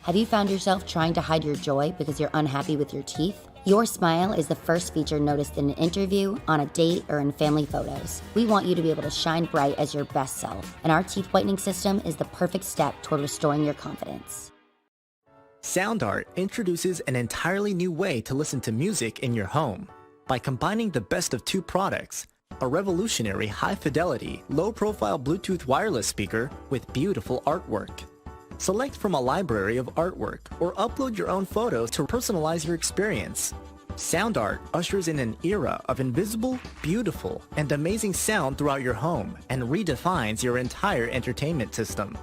Have you found yourself trying to hide your joy because you're unhappy with your teeth? Your smile is the first feature noticed in an interview, on a date, or in family photos. We want you to be able to shine bright as your best self, and our teeth whitening system is the perfect step toward restoring your confidence. Sound Art introduces an entirely new way to listen to music in your home. By combining the best of two products, a revolutionary high-fidelity, low-profile Bluetooth wireless speaker with beautiful artwork. Select from a library of artwork or upload your own photos to personalize your experience. Sound Art ushers in an era of invisible, beautiful, and amazing sound throughout your home and redefines your entire entertainment system.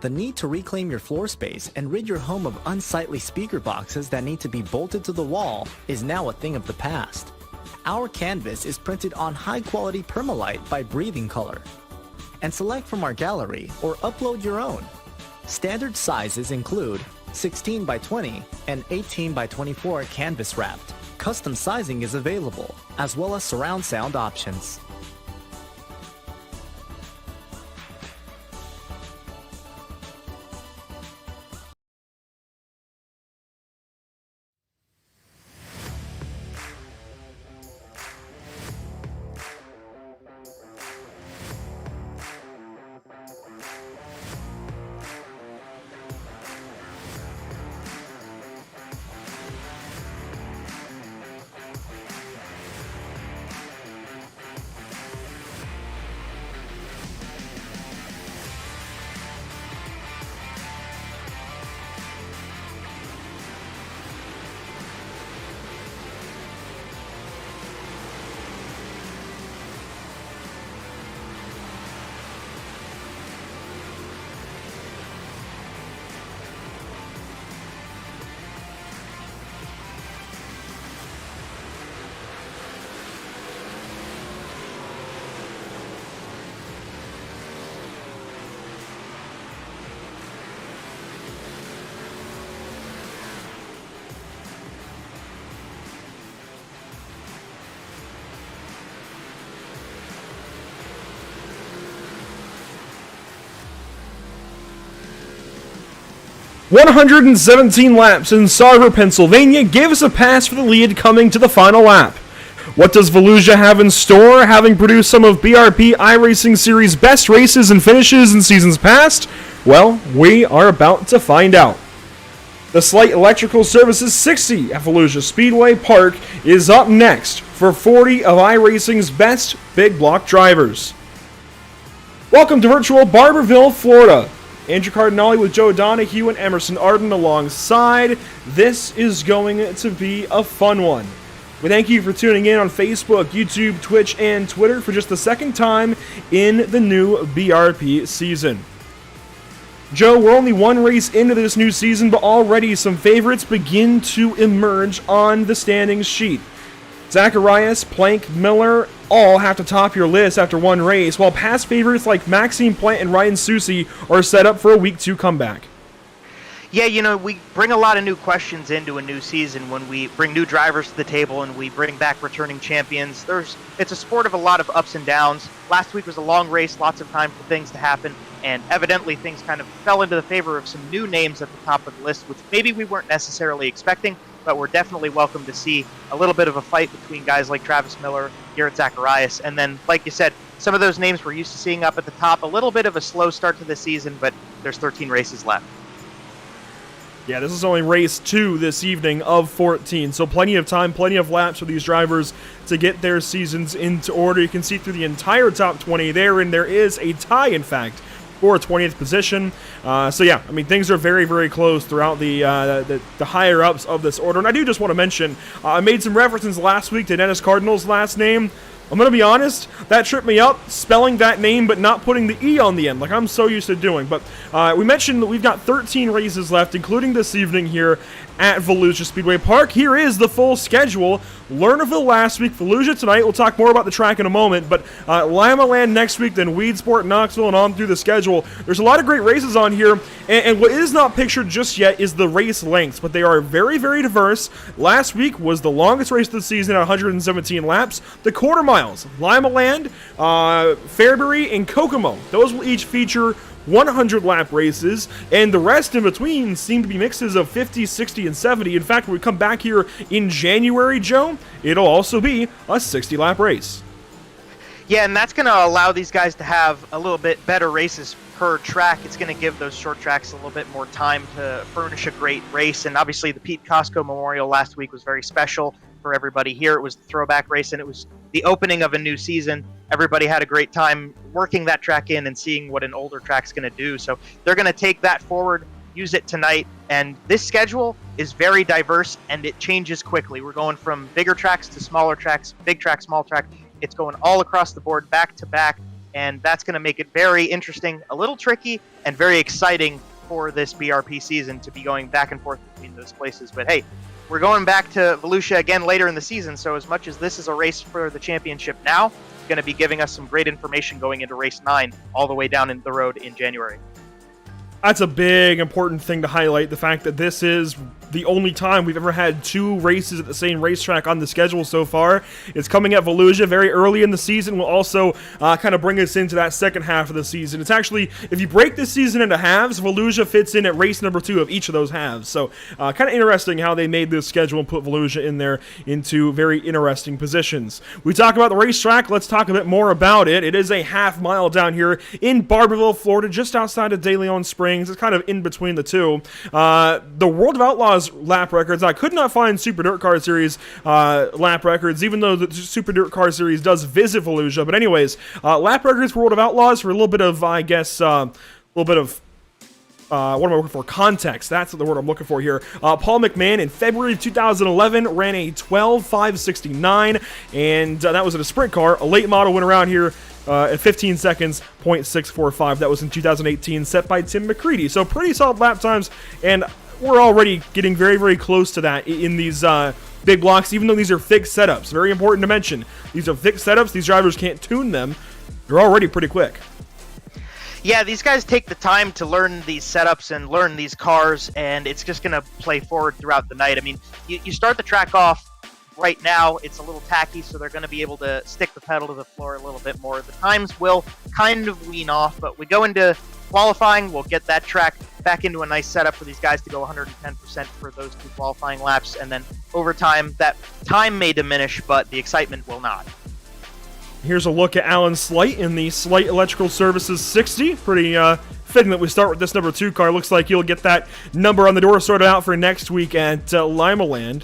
The need to reclaim your floor space and rid your home of unsightly speaker boxes that need to be bolted to the wall is now a thing of the past. Our canvas is printed on high-quality permalite by Breathing Color. And select from our gallery or upload your own. Standard sizes include 16 by 20 and 18 by 24 canvas wrapped. Custom sizing is available, as well as surround sound options. "117 laps in Sarver, Pennsylvania gives a pass for the lead coming to the final lap. What does Volusia have in store, having produced some of BRP iRacing Series' best races and finishes in seasons past? Well, we are about to find out. The Sleight Electrical Services 60 at Volusia Speedway Park is up next for 40 of iRacing's best big block drivers. Welcome to virtual Barberville, Florida. Andrew Cardinale with Joe Donahue and Emerson Arden alongside. This is going to be a fun one. We thank you for tuning in on Facebook, YouTube, Twitch, and Twitter for just the second time in the new BRP season. Joe, we're only one race into this new season, but already some favorites begin to emerge on the standings sheet. Zacharias, Plank, Miller all have to top your list after one race, while past favorites like Maxime Plant and Ryan Susi are set up for a Week 2 comeback. Yeah, you know, we bring a lot of new questions into a new season when we bring new drivers to the table and we bring back returning champions. It's a sport of a lot of ups and downs. Last week was a long race, lots of time for things to happen, and evidently things kind of fell into the favor of some new names at the top of the list, which maybe we weren't necessarily expecting, but we're definitely welcome to see a little bit of a fight between guys like Travis Miller, Garrett Zacharias, and then, like you said, some of those names we're used to seeing up at the top. A little bit of a slow start to the season, but there's 13 races left. Yeah, this is only race 2 this evening of 14, so plenty of time, plenty of laps for these drivers to get their seasons into order. You can see through the entire top 20 there, and there is a tie, in fact, for 20th position. So yeah, I mean, things are very, very close throughout the higher-ups of this order. And I do just want to mention, I made some references last week to Dennis Cardinal's last name. I'm going to be honest, that tripped me up, spelling that name but not putting the E on the end, like I'm so used to doing. But we mentioned that we've got 13 races left, including this evening here at Volusia Speedway Park. Here is the full schedule. Lernerville last week, Volusia tonight. We'll talk more about the track in a moment, but Lima Land next week, then Weedsport, Knoxville, and on through the schedule. There's a lot of great races on here, and what is not pictured just yet is the race lengths, but they are very, very diverse. Last week was the longest race of the season at 117 laps. The quarter miles, Lima Land, Fairbury, and Kokomo. Those will each feature 100-lap races, and the rest in between seem to be mixes of 50, 60, and 70. In fact, when we come back here in January, Joe, it'll also be a 60-lap race. Yeah, and that's going to allow these guys to have a little bit better races per track. It's going to give those short tracks a little bit more time to furnish a great race. And obviously the Pete Costco Memorial last week was very special for everybody here. It was the throwback race, and it was the opening of a new season. Everybody had a great time working that track in and seeing what an older track's going to do. So they're going to take that forward, use it tonight. And this schedule is very diverse, and it changes quickly. We're going from bigger tracks to smaller tracks, big track, small track. It's going all across the board, back to back, and that's going to make it very interesting, a little tricky, and very exciting for this BRP season to be going back and forth between those places. But hey, we're going back to Volusia again later in the season, so as much as this is a race for the championship now, it's going to be giving us some great information going into race 9 all the way down in the road in January. That's a big, important thing to highlight, the fact that this is the only time we've ever had 2 races at the same racetrack on the schedule so far. It's coming at Volusia very early in the season. Will also kind of bring us into that second half of the season. It's actually, if you break this season into halves, Volusia fits in at race number 2 of each of those halves. So kind of interesting how they made this schedule and put Volusia in there into very interesting positions. We talk about the racetrack. Let's talk a bit more about it. It is a half mile down here in Barberville, Florida, just outside of De Leon Springs. It's kind of in between the two. The World of Outlaws lap records, I could not find Super Dirt Car Series lap records, even though the Super Dirt Car Series does visit Volusia. But anyways, lap records for World of Outlaws for a little bit of, I guess, what am I looking for? Context. That's the word I'm looking for here. Paul McMahon in February of 2011 ran a 12.569, and that was in a sprint car. A late model went around here at 15 seconds, 0.645. That was in 2018, set by Tim McCready. So pretty solid lap times, and we're already getting very, very close to that in these big blocks, even though these are fixed setups. Very important to mention. These are fixed setups. These drivers can't tune them. They're already pretty quick. Yeah, these guys take the time to learn these setups and learn these cars, and it's just going to play forward throughout the night. I mean, you start the track off right now, it's a little tacky, so they're going to be able to stick the pedal to the floor a little bit more. The times will kind of wean off, but we go into qualifying, we'll get that track back into a nice setup for these guys to go 110% for those 2 qualifying laps, and then over time, that time may diminish, but the excitement will not. Here's a look at Alan Sleight in the Sleight Electrical Services 60. Pretty fitting that we start with this number 2 car. Looks like you'll get that number on the door sorted out for next week at Limaland.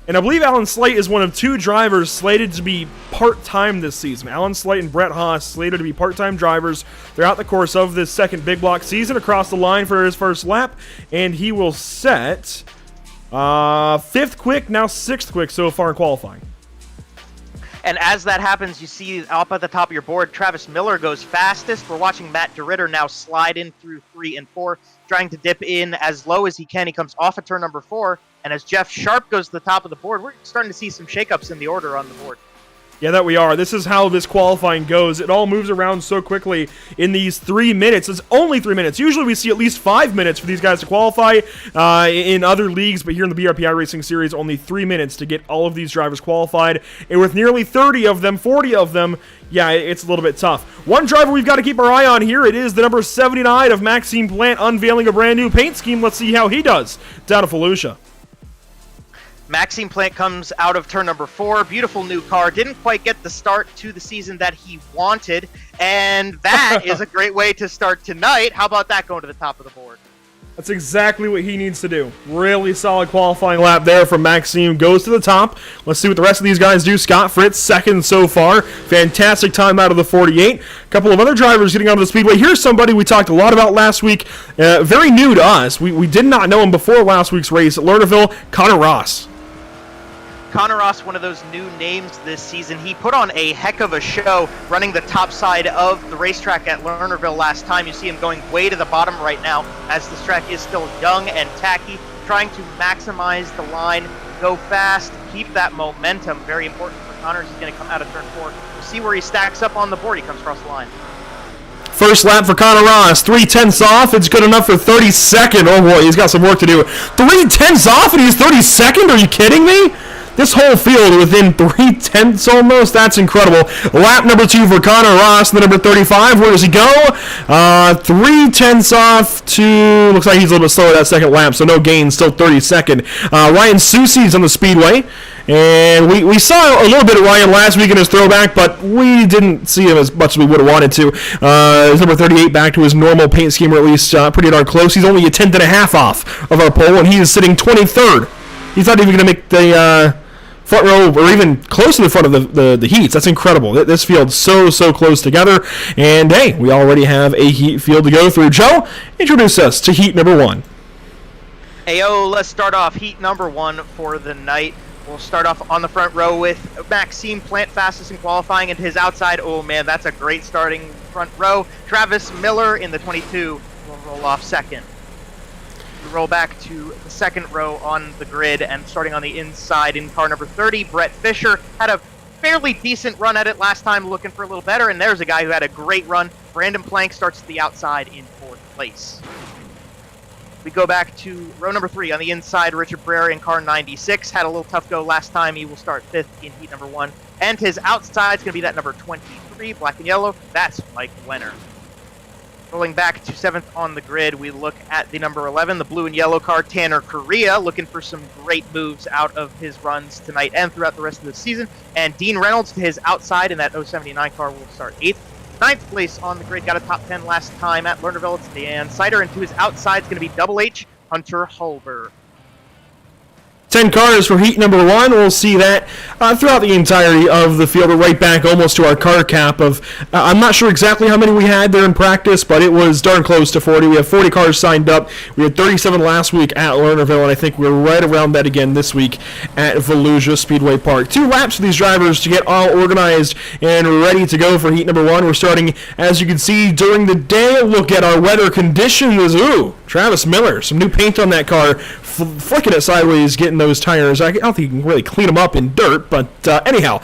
And I believe Alan Sleight is one of 2 drivers slated to be part-time this season. Alan Sleight and Brett Haas slated to be part-time drivers throughout the course of this second big block season, across the line for his first lap. And he will set 5th quick, now 6th quick so far in qualifying. And as that happens, you see up at the top of your board, Travis Miller goes fastest. We're watching Matt DeRitter now slide in through 3 and 4, trying to dip in as low as he can. He comes off of turn number 4, and as Jeff Sharp goes to the top of the board, we're starting to see some shakeups in the order on the board. Yeah, that we are. This is how this qualifying goes. It all moves around so quickly in these 3 minutes. It's only 3 minutes. Usually we see at least 5 minutes for these guys to qualify in other leagues, but here in the BRP iRacing Series, only 3 minutes to get all of these drivers qualified. And with nearly 30 of them, 40 of them, yeah, it's a little bit tough. One driver we've got to keep our eye on here, it is the number 79 of Maxime Plant unveiling a brand new paint scheme. Let's see how he does down at Volusia. Maxime Plant comes out of turn number 4. Beautiful new car. Didn't quite get the start to the season that he wanted. And that is a great way to start tonight. How about that going to the top of the board? That's exactly what he needs to do. Really solid qualifying lap there from Maxime. Goes to the top. Let's see what the rest of these guys do. Scott Fritz, second so far. Fantastic time out of the 48. A couple of other drivers getting onto the speedway. Here's somebody we talked a lot about last week. Very new to us. We did not know him before last week's race at Lernerville. Connor Ross. Connor Ross, one of those new names this season. He put on a heck of a show running the top side of the racetrack at Lernerville last time. You see him going way to the bottom right now as this track is still young and tacky, trying to maximize the line, go fast, keep that momentum. Very important for Connor. He's going to come out of turn 4. We'll see where he stacks up on the board. He comes across the line. First lap for Connor Ross, 3/10 off. It's good enough for 32nd. Oh boy, he's got some work to do. 3/10 off and he's 32nd? Are you kidding me? this whole field within 3/10 almost. That's incredible. Lap number 2 for Connor Ross, the number 35. Where does he go? 3/10 off to, looks like he's a little bit slower that second lap, so no gain, still 32nd. Ryan Susie's on the speedway. And we saw a little bit of Ryan last week in his throwback, but we didn't see him as much as we would have wanted to. His number 38 back to his normal paint scheme, or at least pretty darn close. He's only a 10th.5 off of our pole, and he is sitting 23rd. He's not even going to make the front row, or even close to the front of the heats. That's incredible. This field's so close together. And, hey, we already have a heat field to go through. Joe, introduce us to heat number 1. Ayo, let's start off heat number 1 for the night. We'll start off on the front row with Maxime Plant, fastest in qualifying, and his outside. Oh, man, that's a great starting front row. Travis Miller in the 22 will roll off second. We roll back to the second row on the grid, and starting on the inside in car number 30, Brett Fisher had a fairly decent run at it last time, looking for a little better, and there's a guy who had a great run. Brandon Plank starts at the outside in 4th place. We go back to row number 3 on the inside. Richard Brera in car 96 had a little tough go last time. He will start 5th in heat number 1. And his outside is going to be that number 23, black and yellow. That's Mike Wenner. Rolling back to 7th on the grid, we look at the number 11, the blue and yellow car, Tanner Correa, looking for some great moves out of his runs tonight and throughout the rest of the season. And Dean Reynolds to his outside in that 079 car will start 8th. 9th place on the grid, got a top 10 last time at Lernerville. It's Dan Sider, and to his outside is going to be Double H, Hunter Hulber. 10 cars for heat number 1. We'll see that throughout the entirety of the field. We're right back almost to our car cap of, I'm not sure exactly how many we had there in practice, but it was darn close to 40. We have 40 cars signed up. We had 37 last week at Lernerville, and I think we're right around that again this week at Volusia Speedway Park. 2 laps for these drivers to get all organized and ready to go for heat number 1. We're starting, as you can see, during the day. Look at our weather conditions. Ooh, Travis Miller, some new paint on that car, flicking it sideways, getting those tires. I don't think you can really clean them up in dirt, but anyhow,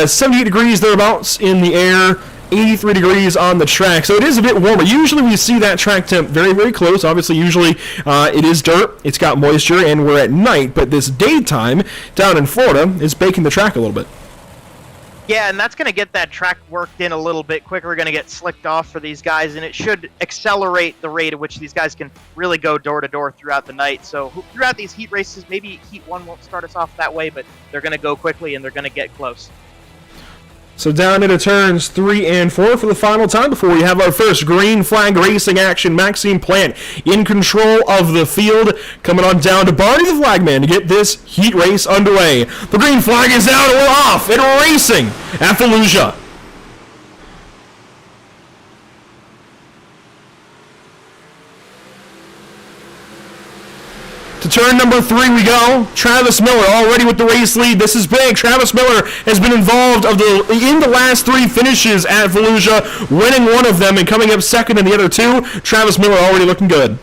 78 degrees thereabouts in the air, 83 degrees on the track, so it is a bit warmer. Usually we see that track temp very close. Obviously, usually it is dirt, it's got moisture, and we're at night, but this daytime down in Florida is baking the track a little bit. Yeah, and that's going to get that track worked in a little bit quicker. We're going to get slicked off for these guys, and it should accelerate the rate at which these guys can really go door-to-door throughout the night. So throughout these heat races, maybe heat 1 won't start us off that way, but they're going to go quickly, and they're going to get close. So down into turns 3 and 4 for the final time before we have our first green flag racing action. Maxime Plant in control of the field, coming on down to Barney the flagman to get this heat race underway. The green flag is out and we're off and racing at Fallujah. To turn number 3 we go. Travis Miller already with the race lead. This is big. Travis Miller has been involved in the last 3 finishes at Fallujah, winning one of them and coming up second in the other 2. Travis Miller already looking good.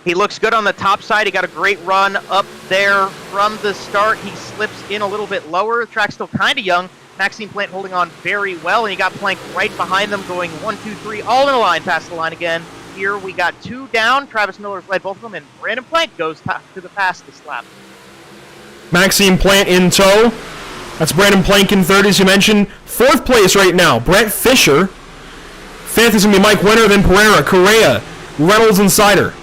He looks good on the top side. He got a great run up there from the start. He slips in a little bit lower. The track's still kind of young. Maxime Plant holding on very well, and you got Plank right behind them going 1, 2, 3, all in a line past the line again. Here we got 2 down. Travis Miller's led both of them, and Brandon Plank goes to the fastest lap. Maxime Plant in tow. That's Brandon Plank in third, as you mentioned. 4th place right now, Brett Fisher. 5th is going to be Mike Wenner, then Pereira, Correa, Reynolds, and Sider.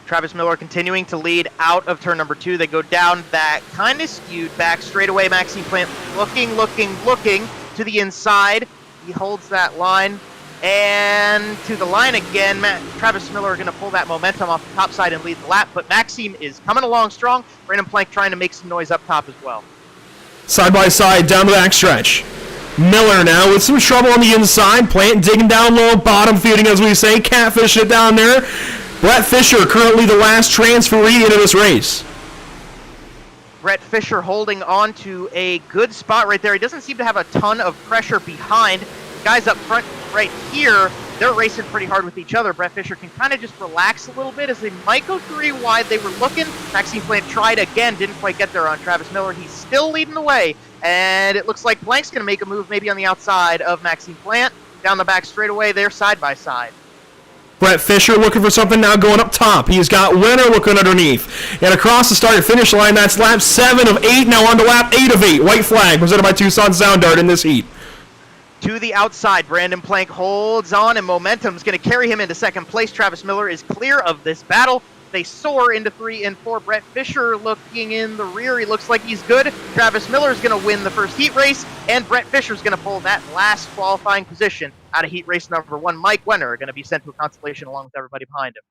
Travis Miller continuing to lead out of turn number 2. They go down that kind of skewed back straightaway. Maxime Plant looking to the inside. He holds that line. And to the line again, Travis Miller are going to pull that momentum off the top side and lead the lap, but Maxime is coming along strong. Brandon Plank trying to make some noise up top as well. Side by side, down the back stretch. Miller now with some trouble on the inside. Plant digging down low, bottom feeding, as we say, catfish it down there. Brett Fisher currently the last transferee into this race. Brett Fisher holding on to a good spot right there. He doesn't seem to have a ton of pressure behind. Guys up front right here, they're racing pretty hard with each other. Brett Fisher can kind of just relax a little bit as they might go 3 wide. They were looking. Maxime Plant tried again, didn't quite get there on Travis Miller. He's still leading the way, and it looks like Plank's going to make a move maybe on the outside of Maxime Plant. Down the back straightaway, they're side by side. Brett Fisher looking for something now going up top. He's got Winner looking underneath. And across the start-finish line, that's lap 7 of 8, now on to lap 8 of 8. White flag presented by Tucson Sound Art in this heat. To the outside, Brandon Plank holds on, and momentum's going to carry him into second place. Travis Miller is clear of this battle. They soar into 3 and 4. Brett Fisher looking in the rear. He looks like he's good. Travis Miller is going to win the first heat race, and Brett Fisher is going to pull that last qualifying position out of heat race number 1. Mike Wenner going to be sent to a consolation along with everybody behind him.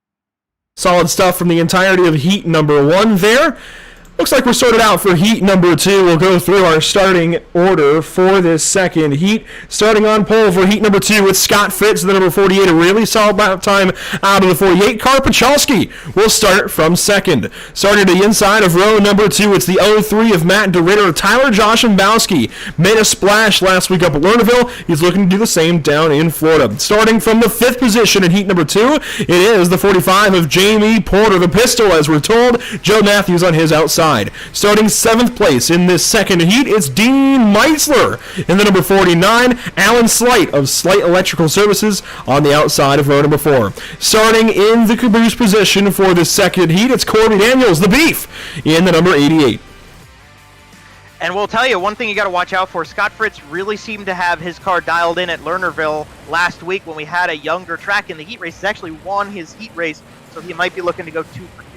Solid stuff from the entirety of heat number 1 there. Looks like we're sorted out for heat number 2. We'll go through our starting order for this second heat. Starting on pole for heat number 2 with Scott Fritz, the number 48. A really solid lap time out of the 48. Car Pachalski will start from second. Starting to the inside of row number 2, it's the 03 of Matt DeRitter. Tyler Joshimbowski made a splash last week up at Lernerville. He's looking to do the same down in Florida. Starting from the 5th position in heat number 2, it is the 45 of Jamie Porter. The pistol, as we're told, Joe Matthews on his outside. Starting 7th place in this second heat, it's Dean Meitzler. In the number 49, Alan Sleight of Sleight Electrical Services on the outside of row number 4. Starting in the caboose position for the second heat, it's Corby Daniels, the Beef, in the number 88. And we'll tell you, one thing you got to watch out for, Scott Fritz really seemed to have his car dialed in at Lernerville last week when we had a younger track in the heat race. He actually won his heat race, so he might be looking to go 2 for 2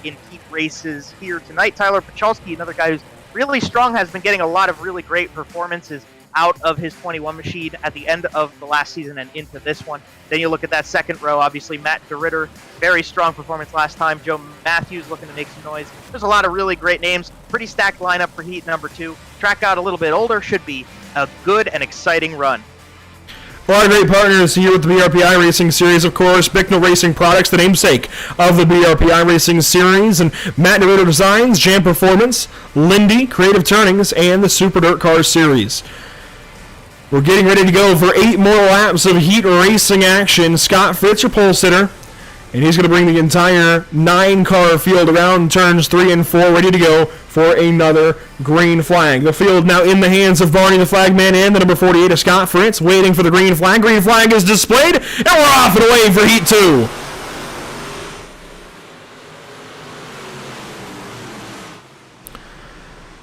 in heat races here tonight. Tyler Pachalski, another guy who's really strong, has been getting a lot of really great performances out of his 21 machine at the end of the last season and into this one. Then you look at that second row, obviously Matt DeRitter, very strong performance last time. Joe Matthews looking to make some noise. There's a lot of really great names. Pretty stacked lineup for heat number 2. Track out a little bit older, should be a good and exciting run. A lot of great partners here with the BRP iRacing Series, of course. Bicknell Racing Products, the namesake of the BRP iRacing Series, and Matt DeRitter Designs, Jam Performance, Lindy, Creative Turnings, and the Super Dirt Car Series. We're getting ready to go for 8 more laps of heat racing action. Scott Fritz, your pole sitter, and he's going to bring the entire 9-car field around turns 3 and 4, ready to go for another green flag. The field now in the hands of Barney the flagman and the number 48 of Scott Fritz, waiting for the green flag. Green flag is displayed, and we're off and away for heat 2.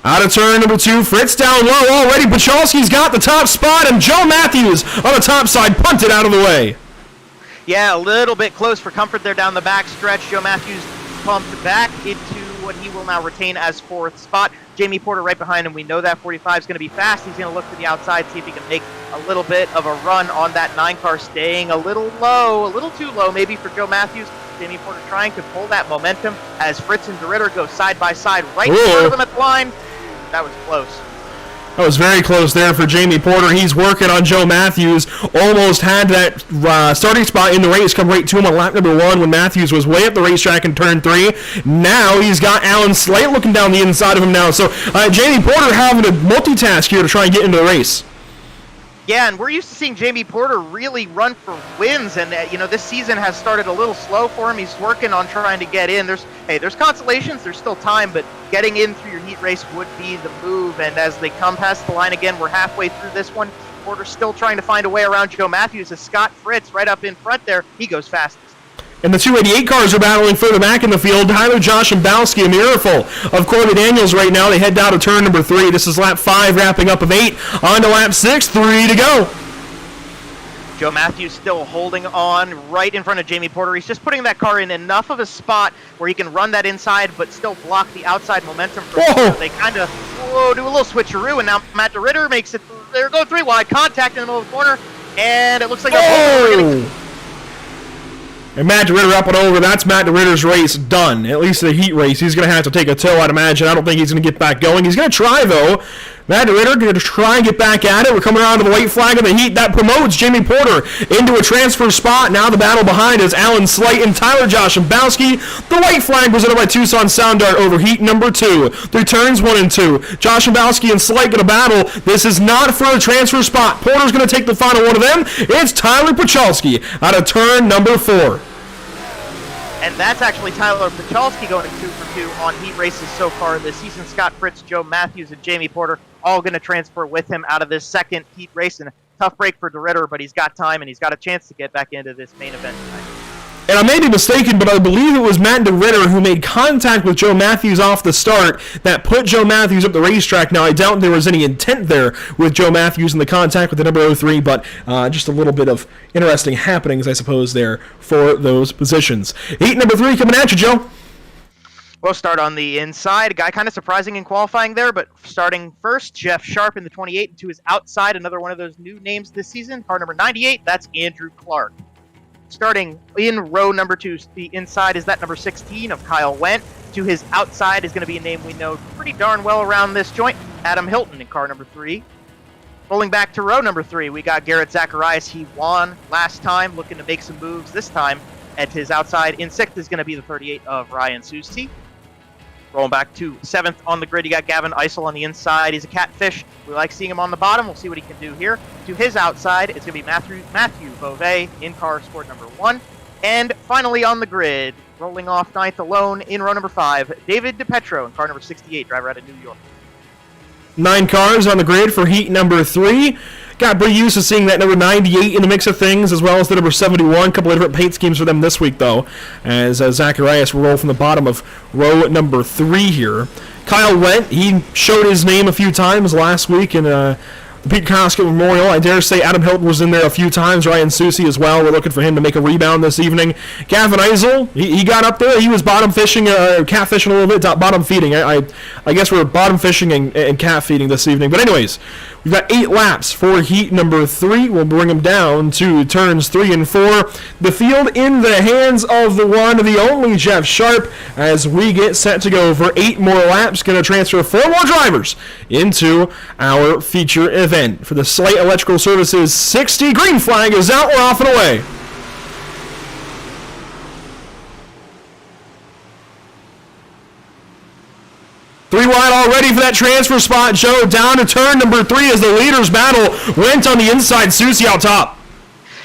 Out of turn number 2, Fritz down low already. Pachalski's got the top spot, and Joe Matthews on the top side punted out of the way. Yeah, a little bit close for comfort there down the back stretch. Joe Matthews pumped back into what he will now retain as 4th spot. Jamie Porter right behind him. We know that 45 is going to be fast. He's going to look to the outside, see if he can make a little bit of a run on that 9-car, staying a little low, a little too low maybe for Joe Matthews. Jamie Porter trying to pull that momentum as Fritz and DeRitter go side by side right in front of them at the line. That was close. That was very close there for Jamie Porter. He's working on Joe Matthews. Almost had that starting spot in the race come right to him on lap number 1 when Matthews was way up the racetrack in turn 3. Now he's got Alan Sleight looking down the inside of him now. So Jamie Porter having to multitask here to try and get into the race. Yeah, and we're used to seeing Jamie Porter really run for wins, and this season has started a little slow for him. He's working on trying to get in. There's consolations, there's still time, but getting in through your heat race would be the move. And as they come past the line again, we're halfway through this one. Porter's still trying to find a way around Joe Matthews as Scott Fritz right up in front there. He goes fastest. And the 288 cars are battling further back in the field. Tyler Joshimbowski, a miracle of Corby Daniels right now. They head down to turn number 3. This is lap 5, wrapping up of 8. On to lap 6, 3 to go. Joe Matthews still holding on right in front of Jamie Porter. He's just putting that car in enough of a spot where he can run that inside but still block the outside momentum. They kind of do a little switcheroo, and now Matt DeRitter makes it. They're going 3 wide, contact in the middle of the corner, and it looks like And Matt DeRitter up and over. That's Matt DeRitter's race done. At least the heat race. He's going to have to take a tow, I'd imagine. I don't think he's going to get back going. He's going to try, though. Matt DeRitter going to try and get back at it. We're coming around to the white flag of the heat. That promotes Jamie Porter into a transfer spot. Now the battle behind is Alan Sleight and Tyler Joshimbowski. The white flag presented by Tucson Sound Art over heat number 2. Through turns 1 and 2. Joshimbowski and Sleight going to battle. This is not for a transfer spot. Porter's going to take the final one of them. It's Tyler Pachalski out of turn number 4. And that's actually Tyler Pachalski going 2 for 2 on heat races so far this season. Scott Fritz, Joe Matthews, and Jamie Porter all going to transfer with him out of this second heat race. And a tough break for DeRitter, but he's got time and he's got a chance to get back into this main event tonight. And I may be mistaken, but I believe it was Matt DeRitter who made contact with Joe Matthews off the start that put Joe Matthews up the racetrack. Now, I doubt there was any intent there with Joe Matthews in the contact with the number 03, but just a little bit of interesting happenings, I suppose, there for those positions. Heat number 3 coming at you, Joe. We'll start on the inside. A guy kind of surprising in qualifying there, but starting first, Jeff Sharp in the 28, and to his outside, another one of those new names this season, car number 98, that's Andrew Clark. Starting in row number 2, the inside is that number 16 of Kyle Wendt. To his outside is going to be a name we know pretty darn well around this joint, Adam Hilton in car number 3. Rolling back to row number 3, we got Garrett Zacharias. He won last time, looking to make some moves this time. At his outside, in 6th is going to be the 38 of Ryan Susi. Rolling back to 7th on the grid, you got Gavin Eisel on the inside. He's a catfish. We like seeing him on the bottom. We'll see what he can do here. To his outside, it's going to be Matthew Beauvais in car sport number 1. And finally on the grid, rolling off 9th alone in row number 5, David DePetro in car number 68, driver out of New York. 9 cars on the grid for heat number 3. Got pretty used to seeing that number 98 in the mix of things, as well as the number 71. A couple of different paint schemes for them this week, though, as Zacharias will roll from the bottom of row number 3 here. Kyle Wendt, he showed his name a few times last week in the Pete Koskett Memorial. I dare say Adam Hilton was in there a few times. Ryan Susi as well. We're looking for him to make a rebound this evening. Gavin Eisel, he got up there. He was bottom fishing, catfishing a little bit, bottom feeding. I guess we're bottom fishing and cat feeding this evening. But anyways, we've got 8 laps for heat number 3. We'll bring them down to turns 3 and 4. The field in the hands of the one, the only Jeff Sharp, as we get set to go for 8 more laps. Going to transfer 4 more drivers into our feature event. For the Sleight Electrical Services 60, green flag is out. We're off and away. Three wide already for that transfer spot, Joe. Down to turn number 3 as the leaders battle. Went on the inside, Susi out top.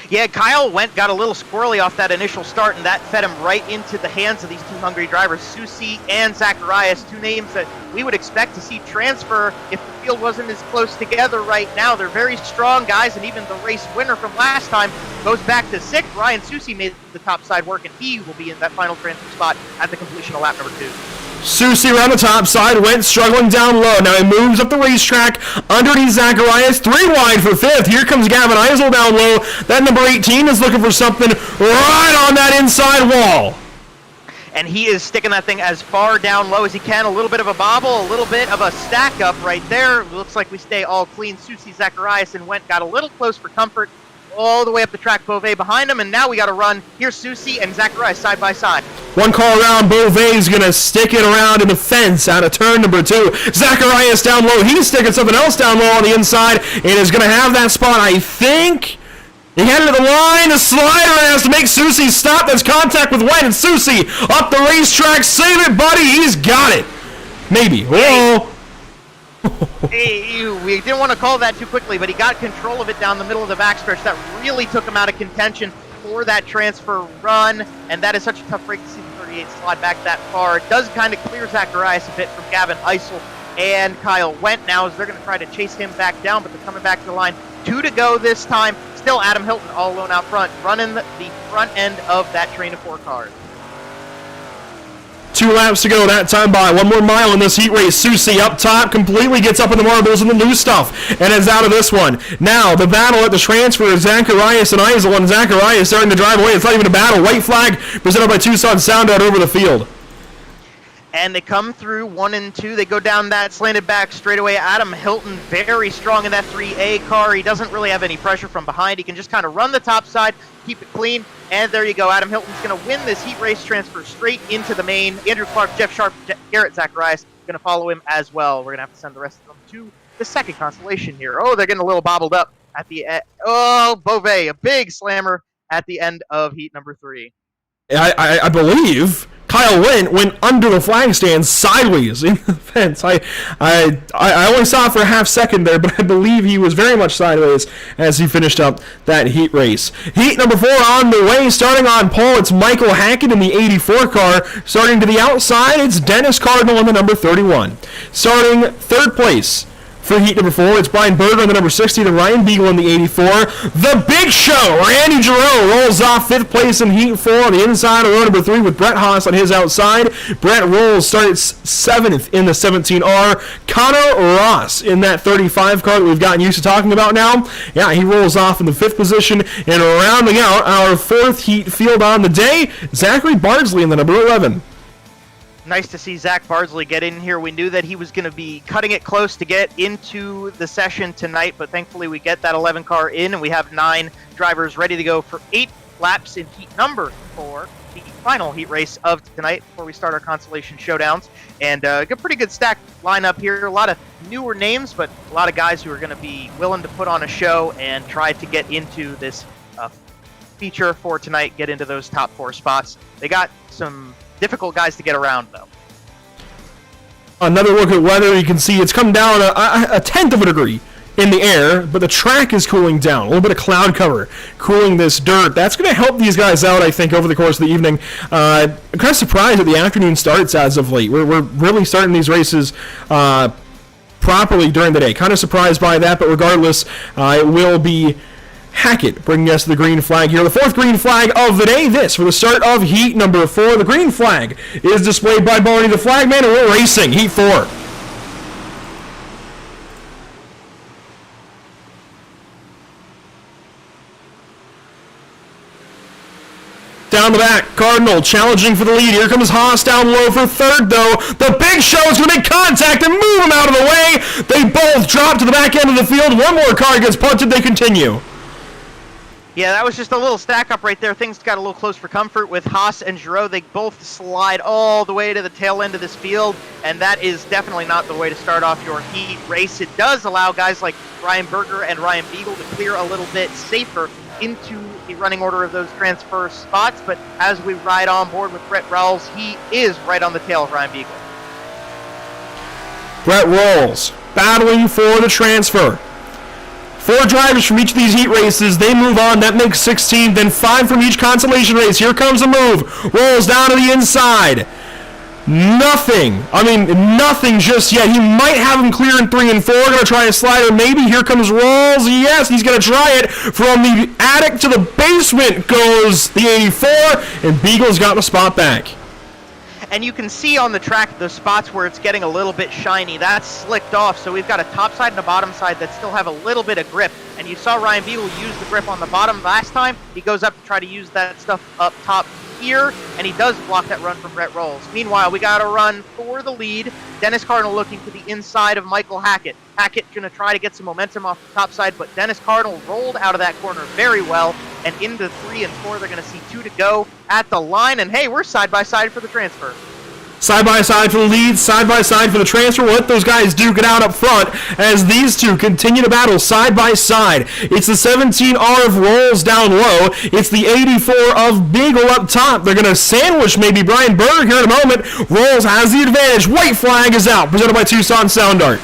Yeah, Kyle Wendt got a little squirrely off that initial start, and that fed him right into the hands of these 2 hungry drivers, Susi and Zacharias, 2 names that we would expect to see transfer if the field wasn't as close together right now. They're very strong guys, and even the race winner from last time goes back to 6th. Ryan Susi made the top side work, and he will be in that final transfer spot at the completion of lap number 2. Susi around the top side, Wendt struggling down low. Now he moves up the racetrack underneath Zacharias. 3 wide for 5th. Here comes Gavin Eisel down low. That number 18 is looking for something right on that inside wall. And he is sticking that thing as far down low as he can. A little bit of a bobble, a little bit of a stack up right there. Looks like we stay all clean. Susi, Zacharias, and Wendt got a little close for comfort. All the way up the track, Beauvais behind him, and now we got to run. Here's Susi and Zacharias side by side. 1 car around, Beauvais is going to stick it around in the fence out of turn number 2. Zacharias down low. He's sticking something else down low on the inside and is going to have that spot, I think. He headed to the line. The slider has to make Susi stop. There's contact with Wendt, and Susi up the racetrack. Save it, buddy. He's got it. Maybe. Whoa. We didn't want to call that too quickly, but he got control of it down the middle of the backstretch. That really took him out of contention for that transfer run, and that is such a tough break to see the 38 slide back that far. It does kind of clear Zacharias a bit from Gavin Eisel and Kyle Wendt now as they're going to try to chase him back down, but they're coming back to the line. 2 to go this time. Still Adam Hilton all alone out front, running the front end of that train of 4 cars. 2 laps to go that time by. 1 more mile in this heat race. Susi up top, completely gets up in the marbles and the loose stuff, and is out of this one. Now, the battle at the transfer is Zacharias and Eisel, and Zacharias starting to drive away. It's not even a battle. White flag presented by Tucson Sound Art over the field. And they come through 1 and 2. They go down that slanted back straightaway. Adam Hilton very strong in that 3A car. He doesn't really have any pressure from behind. He can just kind of run the top side, keep it clean. And there you go. Adam Hilton's going to win this heat race transfer straight into the main. Andrew Clark, Jeff Sharp, Garrett Zacharias going to follow him as well. We're going to have to send the rest of them to the second constellation here. Oh, they're getting a little bobbled up at the end. Oh, Beauvais, a big slammer at the end of heat number 3. I believe Kyle Wendt went under the flag stand sideways in the fence. I only saw it for a half second there, but I believe he was very much sideways as he finished up that heat race. Heat number 4 on the way. Starting on pole, it's Michael Hackett in the 84 car. Starting to the outside, it's Dennis Cardinal in the number 31. Starting 3rd place For heat number 4, it's Brian Berger on the number 60, to Ryan Beagle on the 84. The Big Show, Randy Giroux, rolls off 5th place in heat 4 on the inside of row number 3 with Brett Haas on his outside. Brett Rolls starts 7th in the 17R. Connor Ross in that 35 car that we've gotten used to talking about now. Yeah, he rolls off in the 5th position. And rounding out our 4th heat field on the day, Zachary Bardsley in the number 11. Nice to see Zach Bardsley get in here. We knew that he was going to be cutting it close to get into the session tonight, but thankfully we get that 11 car in, and we have 9 drivers ready to go for 8 laps in heat number 4, the final heat race of tonight before we start our consolation showdowns. And a pretty good stacked lineup here. A lot of newer names, but a lot of guys who are going to be willing to put on a show and try to get into this feature for tonight, get into those top 4 spots. They got some difficult guys to get around, though. Another look at weather, you can see it's come down a tenth of a degree in the air, but the track is cooling down. A little bit of cloud cover cooling this dirt. That's going to help these guys out, I think, over the course of the evening. I'm kind of surprised at the afternoon starts as of late. We're really starting these races properly during the day. Kind of surprised by that, but regardless, it will be Hackett bringing us the green flag here. The 4th green flag of the day. This for the start of heat number 4. The green flag is displayed by Barney the flagman, and we're racing heat 4. Down the back, Cardinal challenging for the lead. Here comes Haas down low for 3rd, though. The Big Show is going to make contact and move him out of the way. They both drop to the back end of the field. One more car gets punted. They continue. Yeah, that was just a little stack up right there. Things got a little close for comfort with Haas and Giroux. They both slide all the way to the tail end of this field, and that is definitely not the way to start off your heat race. It does allow guys like Ryan Berger and Ryan Beagle to clear a little bit safer into the running order of those transfer spots, but as we ride on board with Brett Rolls, he is right on the tail of Ryan Beagle. Brett Rolls battling for the transfer. 4 drivers from each of these heat races, they move on. That makes 16, then 5 from each consolation race. Here comes a move. Rolls down to the inside. Nothing just yet. He might have him clear in 3 and 4. Going to try a slider. Maybe. Here comes Rolls. Yes, he's going to try it. From the attic to the basement goes the 84, and Beagle's got the spot back. And you can see on the track the spots where it's getting a little bit shiny. That's slicked off, so we've got a top side and a bottom side that still have a little bit of grip. And you saw Ryan Beagle use the grip on the bottom last time. He goes up to try to use that stuff up top here, and he does block that run from Brett Rolls. Meanwhile, we got a run for the lead. Dennis Cardinal looking to the inside of Michael Hackett. Hackett going to try to get some momentum off the top side, but Dennis Cardinal rolled out of that corner very well, and into 3 and 4, they're going to see 2 to go at the line, and hey, we're side by side for the transfer. Side by side for the lead, side by side for the transfer. We'll let those guys duke it out up front as these two continue to battle side by side. It's the 17R of Rolls down low. It's the 84 of Beagle up top. They're going to sandwich maybe Brian Berger here in a moment. Rolls has the advantage. White flag is out, presented by Tucson Sound Art.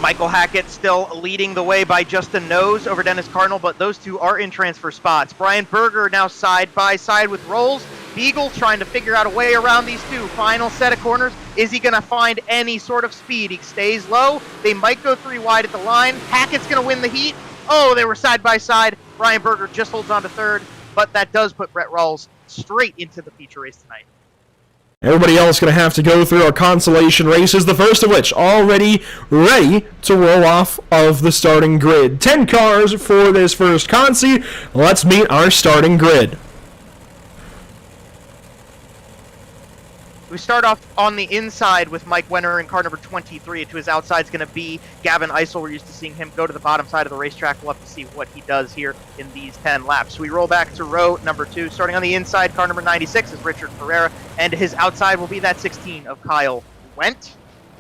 Michael Hackett still leading the way by just a nose over Dennis Cardinal, but those two are in transfer spots. Brian Berger now side by side with Rolls. Beagle trying to figure out a way around these two. Final set of corners. Is he going to find any sort of speed? He stays low. They might go 3 wide at the line. Hackett's going to win the heat. Oh, they were side by side. Brian Berger just holds on to 3rd, but that does put Brett Rolls straight into the feature race tonight. Everybody else going to have to go through our consolation races, the first of which already ready to roll off of the starting grid. 10 cars for this first consi. Let's meet our starting grid. We start off on the inside with Mike Wenner in car number 23. To his outside is going to be Gavin Eisel. We're used to seeing him go to the bottom side of the racetrack. We'll have to see what he does here in these 10 laps. We roll back to row number 2. Starting on the inside, car number 96 is Richard Ferreira, and his outside will be that 16 of Kyle Wendt.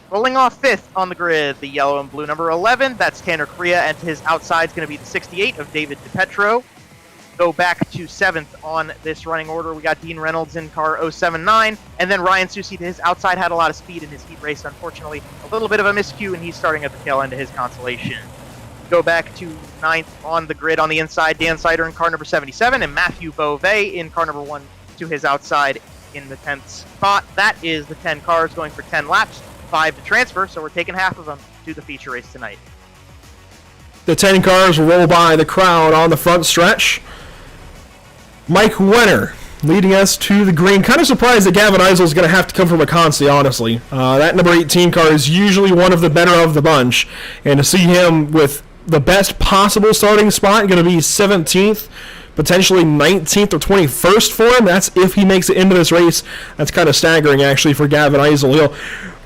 Rolling off 5th on the grid, the yellow and blue number 11, that's Tanner Correa, and to his outside is going to be the 68 of David DiPetro. Go back to 7th on this running order. We got Dean Reynolds in car 079, and then Ryan Susi to his outside had a lot of speed in his heat race. Unfortunately, a little bit of a miscue, and he's starting at the tail end of his consolation. Go back to 9th on the grid on the inside, Dan Sider in car number 77, and Matthew Beauvais in car number 1 to his outside in the 10th spot. That is the 10 cars going for 10 laps. 5 to transfer, so we're taking half of them to the feature race tonight. The 10 cars will roll by the crowd on the front stretch. Mike Wenner leading us to the green. Kind of surprised that Gavin Eisel is going to have to come from a consi, honestly. That number 18 car is usually one of the better of the bunch, and to see him with the best possible starting spot, going to be 17th, potentially 19th or 21st for him. That's if he makes it into this race. That's kind of staggering, actually, for Gavin Eisel. He'll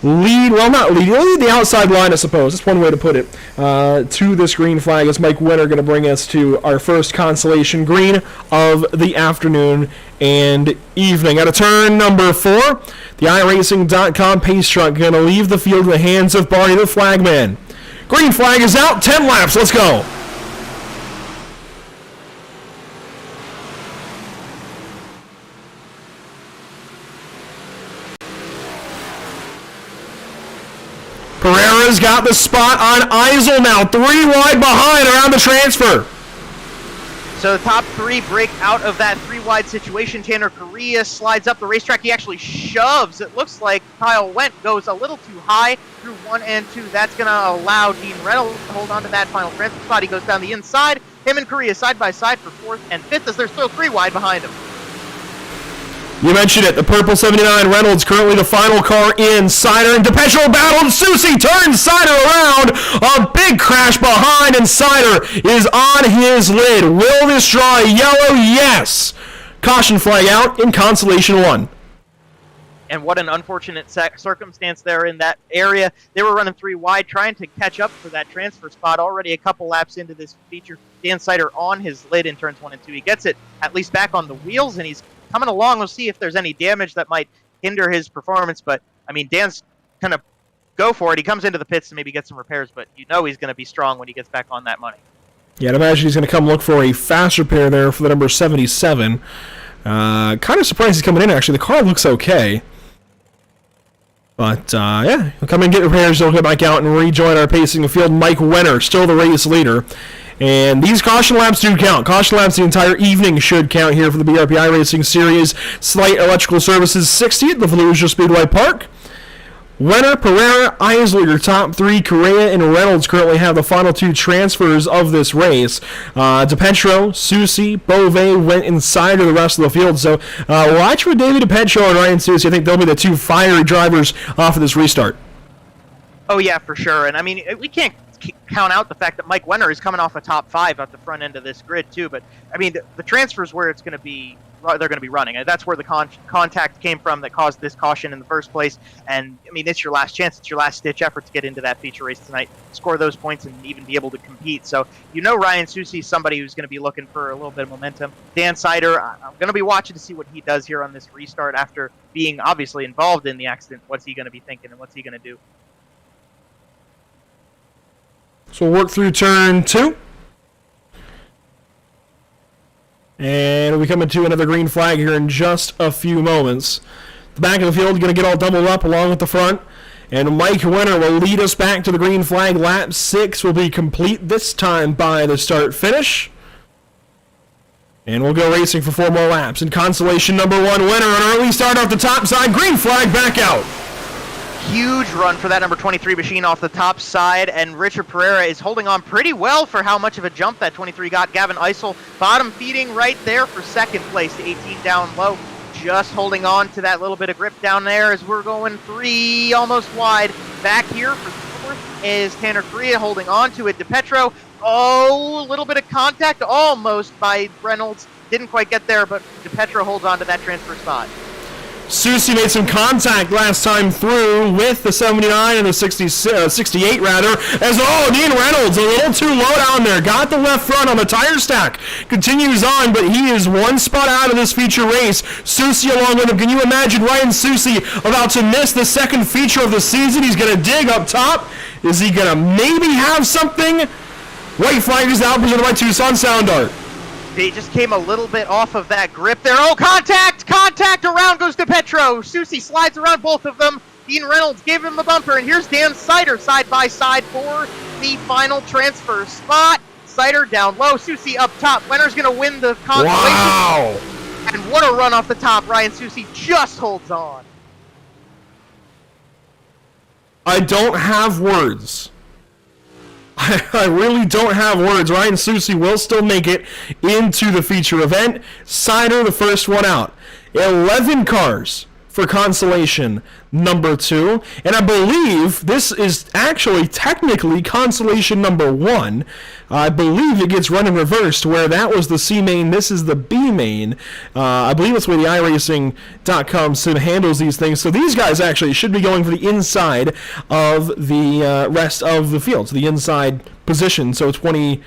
lead, well, not lead, he'll lead the outside line, I suppose. That's one way to put it, to this green flag. As Mike Wenner going to bring us to our first consolation green of the afternoon and evening. At a turn number 4, the iRacing.com pace truck going to leave the field in the hands of Barney the flagman. Green flag is out, 10 laps, let's go. Pereira's got the spot on Eisel now, 3 wide behind around the transfer. So the top 3 break out of that 3 wide situation. Tanner Correa slides up the racetrack. He actually shoves. It looks like Kyle Wendt goes a little too high through 1 and 2. That's going to allow Dean Reynolds to hold on to that final transfer spot. He goes down the inside. Him and Correa side by side for 4th and 5th as they're still 3 wide behind him. You mentioned it, the purple 79 Reynolds currently the final car in. Sider and DePetro battled. Susie turns Sider around. A big crash behind, and Sider is on his lid. Will this draw a yellow? Yes. Caution flag out in consolation 1. And what an unfortunate circumstance there in that area. They were running 3 wide, trying to catch up for that transfer spot. Already a couple laps into this feature, Dan Sider on his lid in turns 1 and 2. He gets it at least back on the wheels, and he's coming along. We'll see if there's any damage that might hinder his performance. But, I mean, Dan's going to go for it. He comes into the pits to maybe get some repairs, but you know he's going to be strong when he gets back on that money. Yeah, I'd imagine he's going to come look for a fast repair there for the number 77. Kind of surprised he's coming in, actually. The car looks okay. But, yeah, he'll come in, get repairs, he'll get back out and rejoin our pacing field. Mike Wenner, still the race leader. And these caution laps do count. Caution laps the entire evening should count here for the BRP iRacing Series. Sleight Electrical Services 60 at the Volusia Speedway Park. Wenner, Pereira, Eisel, your top 3. Correa and Reynolds currently have the final 2 transfers of this race. DePetro, Susie, Beauvais went inside of the rest of the field. So watch for David DePetro and Ryan Susie. I think they'll be the 2 fiery drivers off of this restart. Oh, yeah, for sure. And, I mean, we can't count out the fact that Mike Wenner is coming off a top 5 at the front end of this grid, too. But, I mean, the transfers where it's going to be, they're going to be running. And that's where the contact came from that caused this caution in the first place. And, I mean, it's your last chance. It's your last-ditch effort to get into that feature race tonight, score those points, and even be able to compete. So, you know Ryan Susie is somebody who's going to be looking for a little bit of momentum. Dan Sider, I'm going to be watching to see what he does here on this restart after being obviously involved in the accident. What's he going to be thinking and what's he going to do? So we'll work through turn 2. And we'll be coming to another green flag here in just a few moments. The back of the field is going to get all doubled up along with the front. And Mike Wenner will lead us back to the green flag. Lap 6 will be complete this time by the start-finish. And we'll go racing for 4 more laps. In consolation number 1, Wenner, an early start off the top side. Green flag back out. Huge run for that number 23 machine off the top side, and Richard Pereira is holding on pretty well for how much of a jump that 23 got. Gavin Eisel bottom feeding right there for 2nd place, 18 down low, just holding on to that little bit of grip down there as we're going 3 almost wide. Back here for 4th is Tanner Correa holding on to it. DePetro, a little bit of contact almost by Reynolds, didn't quite get there, but DePetro holds on to that transfer spot. Susie made some contact last time through with the 79 and the 68 rather, as Dean Reynolds a little too low down there, got the left front on the tire stack, continues on, but he is 1 spot out of this feature race. Susie along with him. Can you imagine Ryan Susie about to miss the 2nd feature of the season? He's going to dig up top. Is he going to maybe have something? White flag is out, presented by Tucson Sound Art. They just came a little bit off of that grip there. Oh, contact! Contact! Around goes DePetro. Susie slides around both of them. Dean Reynolds gave him the bumper, and here's Dan Sider side by side for the final transfer spot. Sider down low, Susie up top. Wenner's going to win the consolation. Wow! And what a run off the top. Ryan Susie just holds on. I don't have words. I really don't have words. Ryan Susi will still make it into the feature event. Sider, the first one out. 11 cars for consolation number 2. And I believe this is actually technically consolation number 1. I believe it gets run in reverse, where that was the C main, this is the B main. I believe that's the way the iRacing.com sim handles these things. So these guys actually should be going for the inside of the rest of the field, so the inside position. So 20,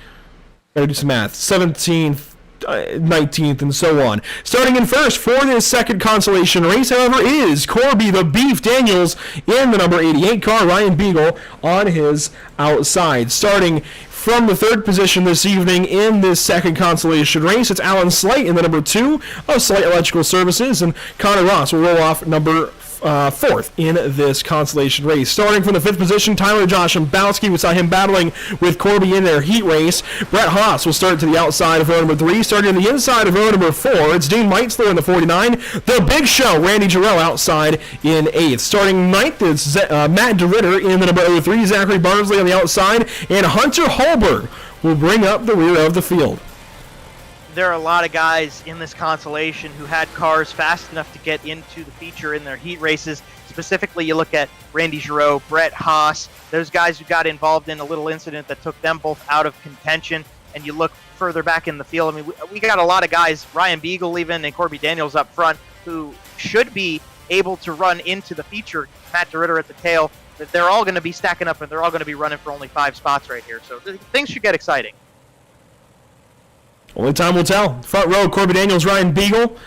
gotta do some math, 17th, 19th, and so on. Starting in first for this second consolation race, however, is Corby the Beef Daniels in the number 88 car, Ryan Beagle on his outside. Starting from the third position this evening in this second consolation race, it's Alan Sleight in the number 2 of Sleight Electrical Services, and Connor Ross will roll off number 4th in this consolation race. Starting from the 5th position, Tyler Joshambowski. We saw him battling with Corby in their heat race. Brett Haas will start to the outside of row number 3. Starting on the inside of row number 4, it's Dean Meitzler in the 49. The Big Show, Randy Jarrell, outside in 8th. Starting 9th, it's Matt DeRitter in the number 03. Zachary Barnsley on the outside. And Hunter Holberg will bring up the rear of the field. There are a lot of guys in this consolation who had cars fast enough to get into the feature in their heat races. Specifically, you look at Randy Giroux, Brett Haas, those guys who got involved in a little incident that took them both out of contention. And you look further back in the field, I mean, we got a lot of guys, Ryan Beagle even, and Corby Daniels up front, who should be able to run into the feature. Matt DeRitter at the tail. They're all going to be stacking up, and they're all going to be running for only 5 spots right here. So things should get exciting. Only time will tell. Front row, Corby Daniels, Ryan Beagle.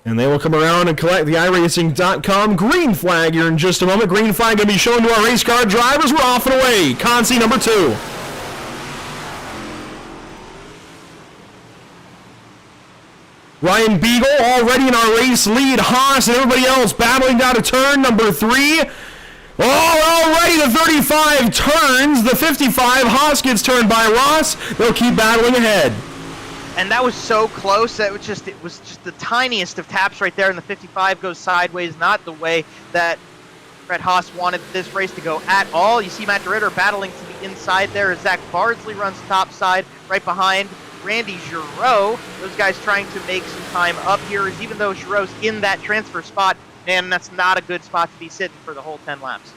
And they will come around and collect the iRacing.com green flag here in just a moment. Green flag going to be shown to our race car drivers. We're off and away. Consi number 2. Ryan Beagle already in our race lead. Haas and everybody else battling down to turn number 3. Already the 35 turns. The 55, Haas gets turned by Ross. They'll keep battling ahead. And that was so close. It was just the tiniest of taps right there, and the 55 goes sideways, not the way that Brett Haas wanted this race to go at all. You see Matt DeRitter battling to the inside there as Zach Bardsley runs top side right behind Randy Giroux. Those guys trying to make some time up here, as even though Giroux's in that transfer spot, man, that's not a good spot to be sitting for the whole 10 laps.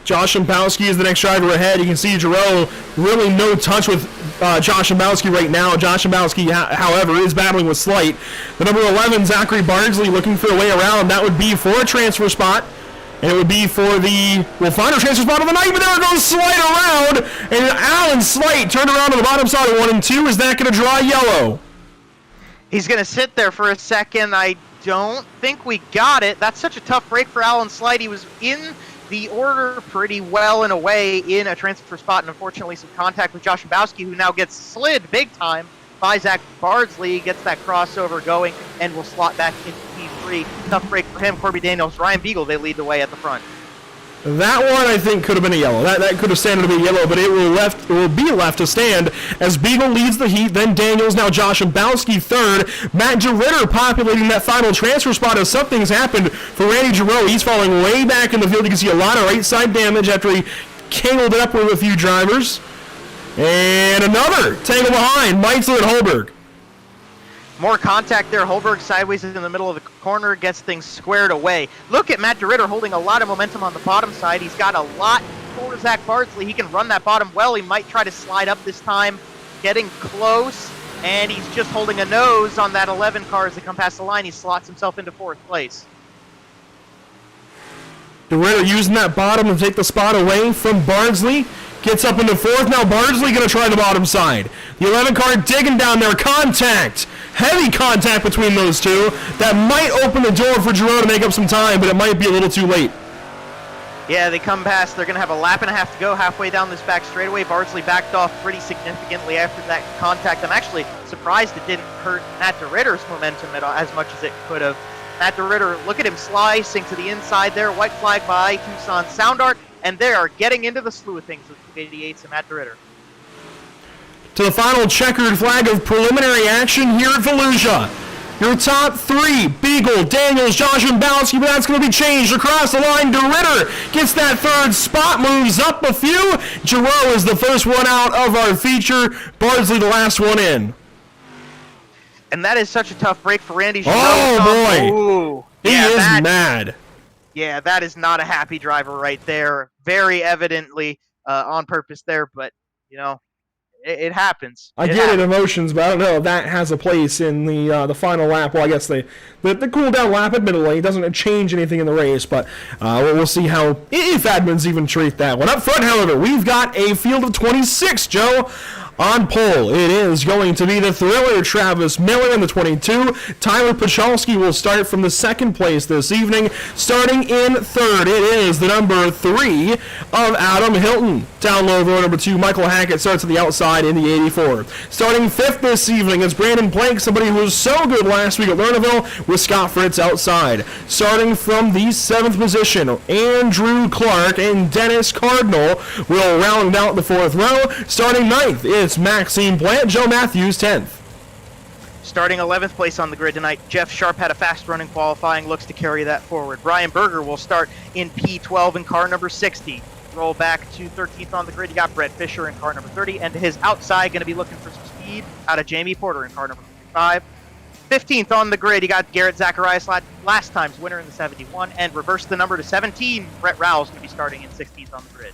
Josh Szambowski is the next driver ahead. You can see Giroux really no touch with Josh Szambowski right now. Josh Szambowski, however, is battling with Sleight. The number 11, Zachary Barnsley, looking for a way around. That would be for a transfer spot. And it would be for the final transfer spot of the night, but there goes Sleight around. And Alan Sleight turned around to the bottom side of 1 and 2. Is that going to draw yellow? He's going to sit there for a second. I don't think we got it. That's such a tough break for Alan Sleight. He was in the order pretty well in a way in a transfer spot, and unfortunately some contact with Josh Szambowski, who now gets slid big time by Zach Bardsley, gets that crossover going, and will slot back into P3. Tough break for him. Corby Daniels, Ryan Beagle, they lead the way at the front. That one, I think, could have been a yellow. That could have standed to be yellow, but it will be left to stand as Beagle leads the heat, then Daniels, now Josh Szambowski third. Matt DeRitter populating that final transfer spot as something's happened for Randy Giroux. He's falling way back in the field. You can see a lot of right side damage after he tangled it up with a few drivers. And another tangle behind, Meitzler and Holberg. More contact there. Holberg sideways in the middle of the corner, gets things squared away. Look at Matt DeRitter holding a lot of momentum on the bottom side. He's got a lot for Zach Bardsley. He can run that bottom well. He might try to slide up this time. Getting close, and he's just holding a nose on that 11 car as they come past the line. He slots himself into 4th place. DeRitter using that bottom to take the spot away from Bardsley. Gets up into 4th. Now Bardsley going to try the bottom side. The 11 car digging down there. Contact. Heavy contact between those two. That might open the door for Giroux to make up some time, but it might be a little too late. Yeah, they come past. They're going to have a lap and a half to go halfway down this back straightaway. Bardsley backed off pretty significantly after that contact. I'm actually surprised it didn't hurt Matt DeRitter's momentum as much as it could have. Matt DeRitter, look at him slicing to the inside there. White flag by Tucson Sound Art, and they are getting into the slew of things with 288s and Matt DeRitter. To the final checkered flag of preliminary action here at Volusia. Your top three, Beagle, Daniels, Josh, and Bowski, but that's going to be changed across the line. DeRitter gets that third spot, moves up a few. Giroux is the first one out of our feature. Bardsley the last one in. And that is such a tough break for Randy Giroux. Oh, boy. Ooh. He is mad. Yeah, that is not a happy driver right there. Very evidently on purpose there, but, it happens. I get it, emotions, but I don't know if that has a place in the final lap. Well, I guess the cool down lap, admittedly, doesn't change anything in the race, but we'll see how, if admins even treat that one. Up front, however, we've got a field of 26, Joe. On pole, it is going to be the Thriller Travis Miller in the 22. Tyler Pachalski will start from the second place this evening. Starting in third, it is the number 3 of Adam Hilton. Down low, row number 2, Michael Hackett starts at the outside in the 84. Starting fifth this evening is Brandon Plank, somebody who was so good last week at Lernerville, with Scott Fritz outside. Starting from the 7th position, Andrew Clark and Dennis Cardinal will round out the 4th row. Starting 9th, it's Maxime Plant, Joe Matthews 10th. Starting 11th place on the grid tonight, Jeff Sharp had a fast run in qualifying, looks to carry that forward. Brian Berger will start in P12 in car number 60. Roll back to 13th on the grid, you got Brett Fisher in car number 30, and to his outside, going to be looking for some speed out of Jamie Porter in car number 55. 15th on the grid, you got Garrett Zacharias, last time's winner in the 71, and reverse the number to 17, Brett Rowell's going to be starting in 16th on the grid.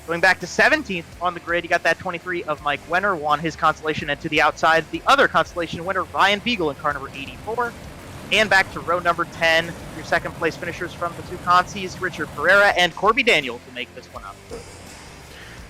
Going back to 17th on the grid, you got that 23 of Mike Wenner, won his Constellation, and to the outside, the other Constellation winner, Ryan Beagle in car number 84. And back to row number 10, your second place finishers from the two consies, Richard Pereira and Corby Daniel, to make this one up.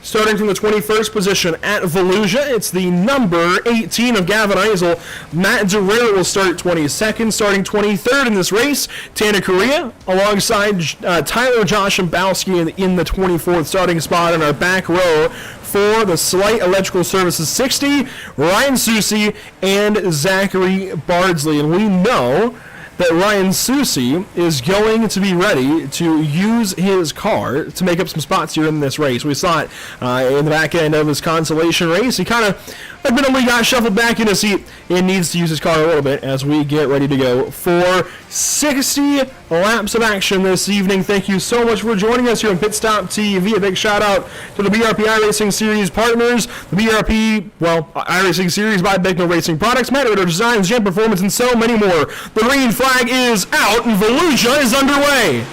Starting from the 21st position at Volusia, it's the number 18 of Gavin Eisel. Matt Derrera will start 22nd, starting 23rd in this race. Tana Correa alongside Tyler Josh and Bowski in the 24th starting spot in our back row for the Sleight Electrical Services 60, Ryan Susi and Zachary Bardsley. And we know that Ryan Susi is going to be ready to use his car to make up some spots here in this race. We saw it in the back end of his consolation race. He kind of admittedly got shuffled back in his seat and needs to use his car a little bit as we get ready to go for 60 laps of action this evening. Thank you so much for joining us here on Pit Stop TV. A big shout out to the BRP iRacing Series partners, the BRP, iRacing Series by Bicknell Racing Products, Matador Designs, Jam Performance, and so many more. The green flag is out and Volusia is underway.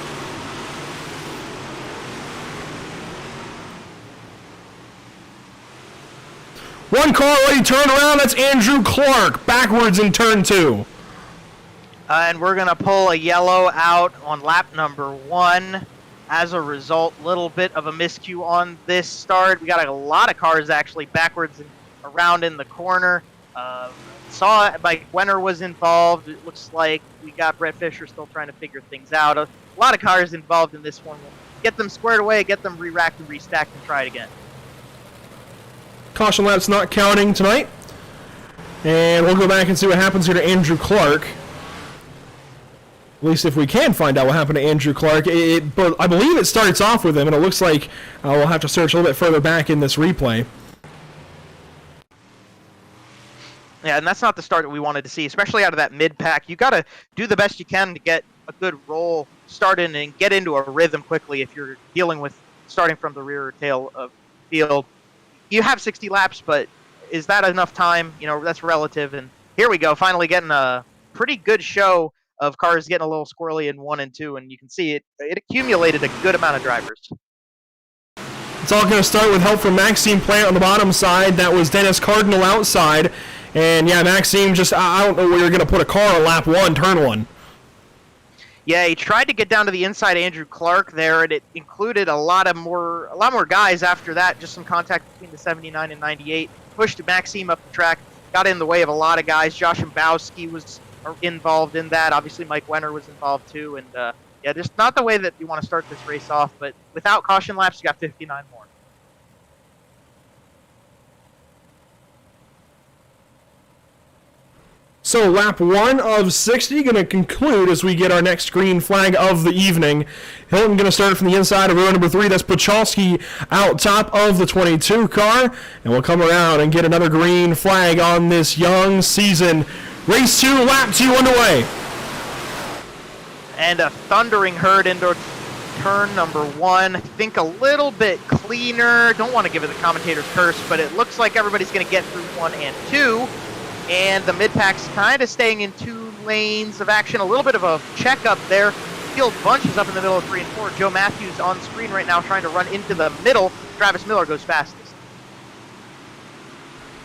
One car already turned around. That's Andrew Clark backwards in turn 2. And we're going to pull a yellow out on lap number 1. As a result, little bit of a miscue on this start. We got a lot of cars actually backwards and around in the corner. Saw Mike Wenner was involved. It looks like we got Brett Fisher still trying to figure things out. A lot of cars involved in this one. We'll get them squared away, get them re-racked and restacked, and try it again. Caution laps not counting tonight. And we'll go back and see what happens here to Andrew Clark. At least if we can find out what happened to Andrew Clark. But I believe it starts off with him, and it looks like we'll have to search a little bit further back in this replay. Yeah, and that's not the start that we wanted to see, especially out of that mid-pack. You got to do the best you can to get a good roll started and get into a rhythm quickly if you're dealing with starting from the rear tail of field. You have 60 laps, but is that enough time? That's relative. And here we go, finally getting a pretty good show of cars getting a little squirrely in 1 and 2, and you can see it accumulated a good amount of drivers. It's all going to start with help from Maxime Plant on the bottom side. That was Dennis Cardinal outside. And yeah, Maxime I don't know where you're going to put a car on lap 1, turn 1. Yeah, he tried to get down to the inside Andrew Clark there, and it included a lot more guys after that. Just some contact between the 79 and 98. Pushed Maxime up the track, got in the way of a lot of guys. Josh Bowski was involved in that. Obviously, Mike Wenner was involved too. And yeah, just not the way that you want to start this race off. But without caution laps, you got 59 more. So lap 1 of 60 going to conclude as we get our next green flag of the evening. Hilton going to start from the inside of row number 3. That's Pachalski out top of the 22 car. And we'll come around and get another green flag on this young season Race 2, lap 2 underway. And a thundering herd into turn number 1. Think a little bit cleaner. Don't want to give it the commentator's curse, but it looks like everybody's going to get through 1 and 2. And the mid-pack's kind of staying in 2 lanes of action. A little bit of a checkup there. Field bunches up in the middle of 3 and 4. Joe Matthews on screen right now trying to run into the middle. Travis Miller goes fastest.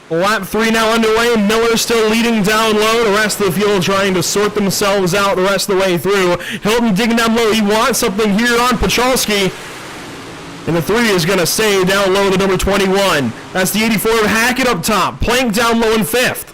Lap 3 now underway. Miller still leading down low. The rest of the field trying to sort themselves out the rest of the way through. Hilton digging down low. He wants something here on Pachalski. And the 3 is going to stay down low, the number 21. That's the 84 of Hackett up top. Plank down low in 5th.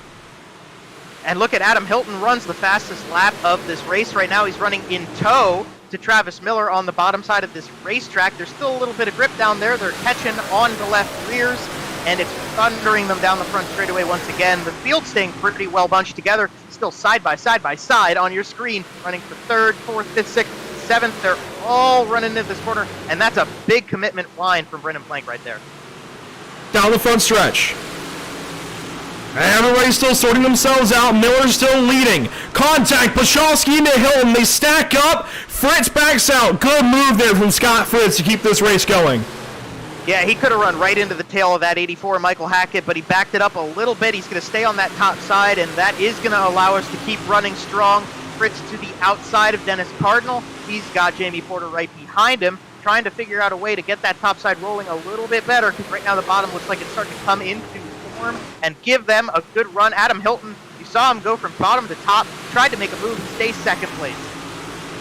And look at Adam Hilton runs the fastest lap of this race right now. He's running in tow to Travis Miller on the bottom side of this racetrack. There's still a little bit of grip down there. They're catching on the left rears, and it's thundering them down the front straightaway once again. The field staying pretty well bunched together, still side by side on your screen, running for 3rd, 4th, 5th, 6th, 7th. They're all running into this corner, and that's a big commitment line from Brendan Plank right there. Down the front stretch. Everybody's still sorting themselves out. Miller's still leading. Contact, Pachalski into Hilton. They stack up. Fritz backs out. Good move there from Scott Fritz to keep this race going. Yeah, he could have run right into the tail of that 84, Michael Hackett, but he backed it up a little bit. He's going to stay on that top side, and that is going to allow us to keep running strong. Fritz to the outside of Dennis Cardinal. He's got Jamie Porter right behind him, trying to figure out a way to get that top side rolling a little bit better, because right now the bottom looks like it's starting to come into form and give them a good run. Adam Hilton, you saw him go from bottom to top, tried to make a move and stay 2nd place.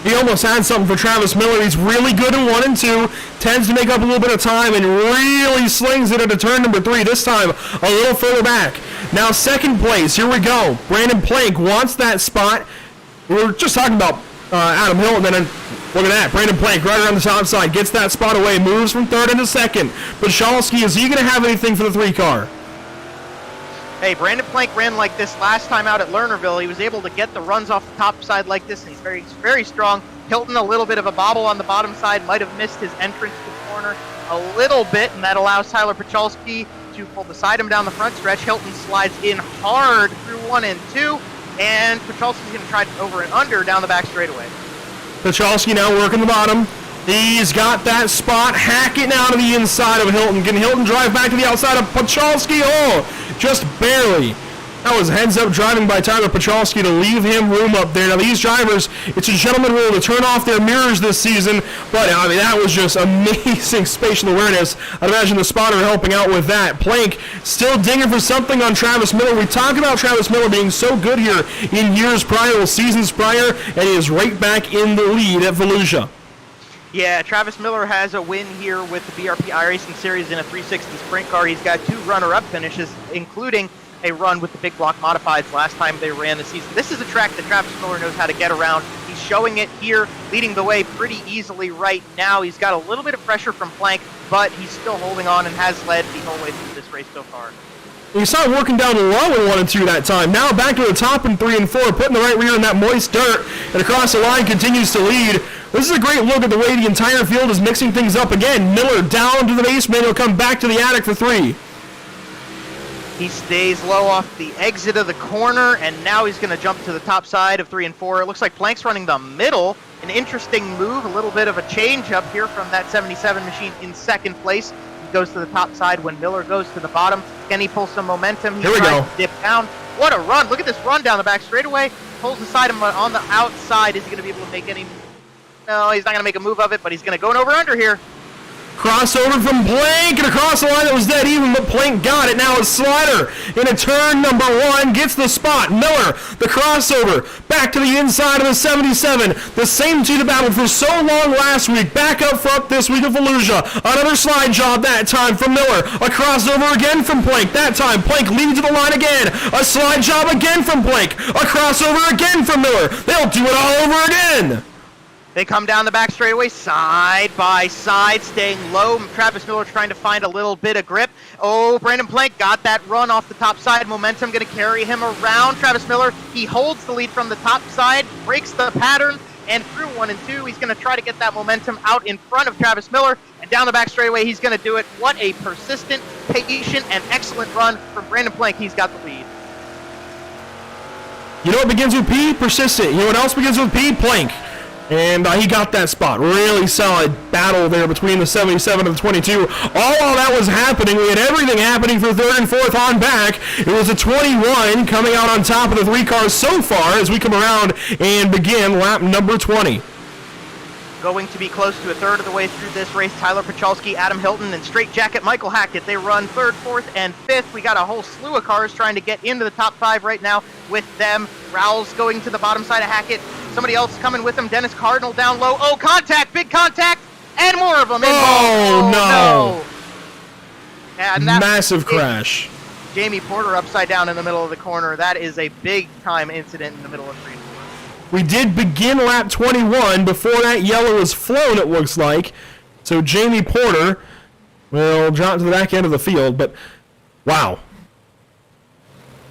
He almost had something for Travis Miller. He's really good in 1 and 2, tends to make up a little bit of time, and really slings it into turn number 3, this time a little further back. Now 2nd place, here we go. Brandon Plank wants that spot. We were just talking about Adam Hilton, and then look at that. Brandon Plank right around the top side, gets that spot away, moves from 3rd into 2nd. Pachalski, is he going to have anything for the 3 car? Hey, Brandon Plank ran like this last time out at Lernerville. He was able to get the runs off the top side like this, and he's very, very strong. Hilton, a little bit of a bobble on the bottom side, might have missed his entrance to the corner a little bit, and that allows Tyler Pachalski to pull beside him down the front stretch. Hilton slides in hard through 1 and 2, and Pachalski's going to try over and under down the back straightaway. Pachalski now working the bottom. He's got that spot. Hackett now to the inside of Hilton. Can Hilton drive back to the outside of Pachalski? Oh, just barely. That was heads up driving by Tyler Pachalski to leave him room up there. Now these drivers, it's a gentleman rule to turn off their mirrors this season, but I mean, that was just amazing spatial awareness. I'd imagine the spotter helping out with that. Plank still dinging for something on Travis Miller. We talk about Travis Miller being so good here in years prior, or seasons prior, and he is right back in the lead at Volusia. Yeah, Travis Miller has a win here with the BRP iRacing Series in a 360 sprint car. He's got 2 runner-up finishes, including a run with the big block modifieds last time they ran the season. This is a track that Travis Miller knows how to get around. He's showing it here, leading the way pretty easily right now. He's got a little bit of pressure from Plank, but he's still holding on and has led the whole way through this race so far. You saw him working down low in 1 and 2 that time. Now back to the top in 3 and 4, putting the right rear in that moist dirt, and across the line continues to lead. This is a great look at the way the entire field is mixing things up again. Miller down to the basement. He'll come back to the attic for 3. He stays low off the exit of the corner, and now he's going to jump to the top side of 3 and 4. It looks like Plank's running the middle. An interesting move, a little bit of a change up here from that 77 machine in 2nd place. He goes to the top side when Miller goes to the bottom. Can he pull some momentum? Here we go. Dip down. What a run. Look at this run down the back straightaway. Pulls aside him on the outside. Is he going to be able to make any... No, he's not going to make a move of it, but he's going to go an over-under here. Crossover from Plank, and across the line that was dead even, but Plank got it. Now a slider into turn number 1, gets the spot. Miller, the crossover, back to the inside of the 77. The same two that battled for so long last week, back up front this week of Volusia. Another slide job that time from Miller. A crossover again from Plank. That time, Plank leads to the line again. A slide job again from Plank. A crossover again from Miller. They'll do it all over again. They come down the back straightaway, side by side, staying low. Travis Miller trying to find a little bit of grip. Oh, Brandon Plank got that run off the top side. Momentum going to carry him around. Travis Miller, he holds the lead from the top side, breaks the pattern, and through 1 and 2, he's going to try to get that momentum out in front of Travis Miller. And down the back straightaway, he's going to do it. What a persistent, patient, and excellent run from Brandon Plank. He's got the lead. You know what begins with P? Persistent. You know what else begins with P? Plank. And he got that spot. Really solid battle there between the 77 and the 22. All while that was happening, we had everything happening for third and fourth on back. It was a 21 coming out on top of the 3 cars so far as we come around and begin lap number 20. Going to be close to a third of the way through this race, Tyler Pachalski, Adam Hilton, and Straight Jacket Michael Hackett. They run third, fourth, and fifth. We got a whole slew of cars trying to get into the top 5 right now with them. Rowell's going to the bottom side of Hackett. Somebody else coming with him. Dennis Cardinal down low. Oh, contact! Big contact! And more of them involved. No. And massive crash. Jamie Porter upside down in the middle of the corner. That is a big-time incident in the middle of 3 and 4. We did begin lap 21 before that yellow was flown, it looks like. So Jamie Porter will drop to the back end of the field, but wow.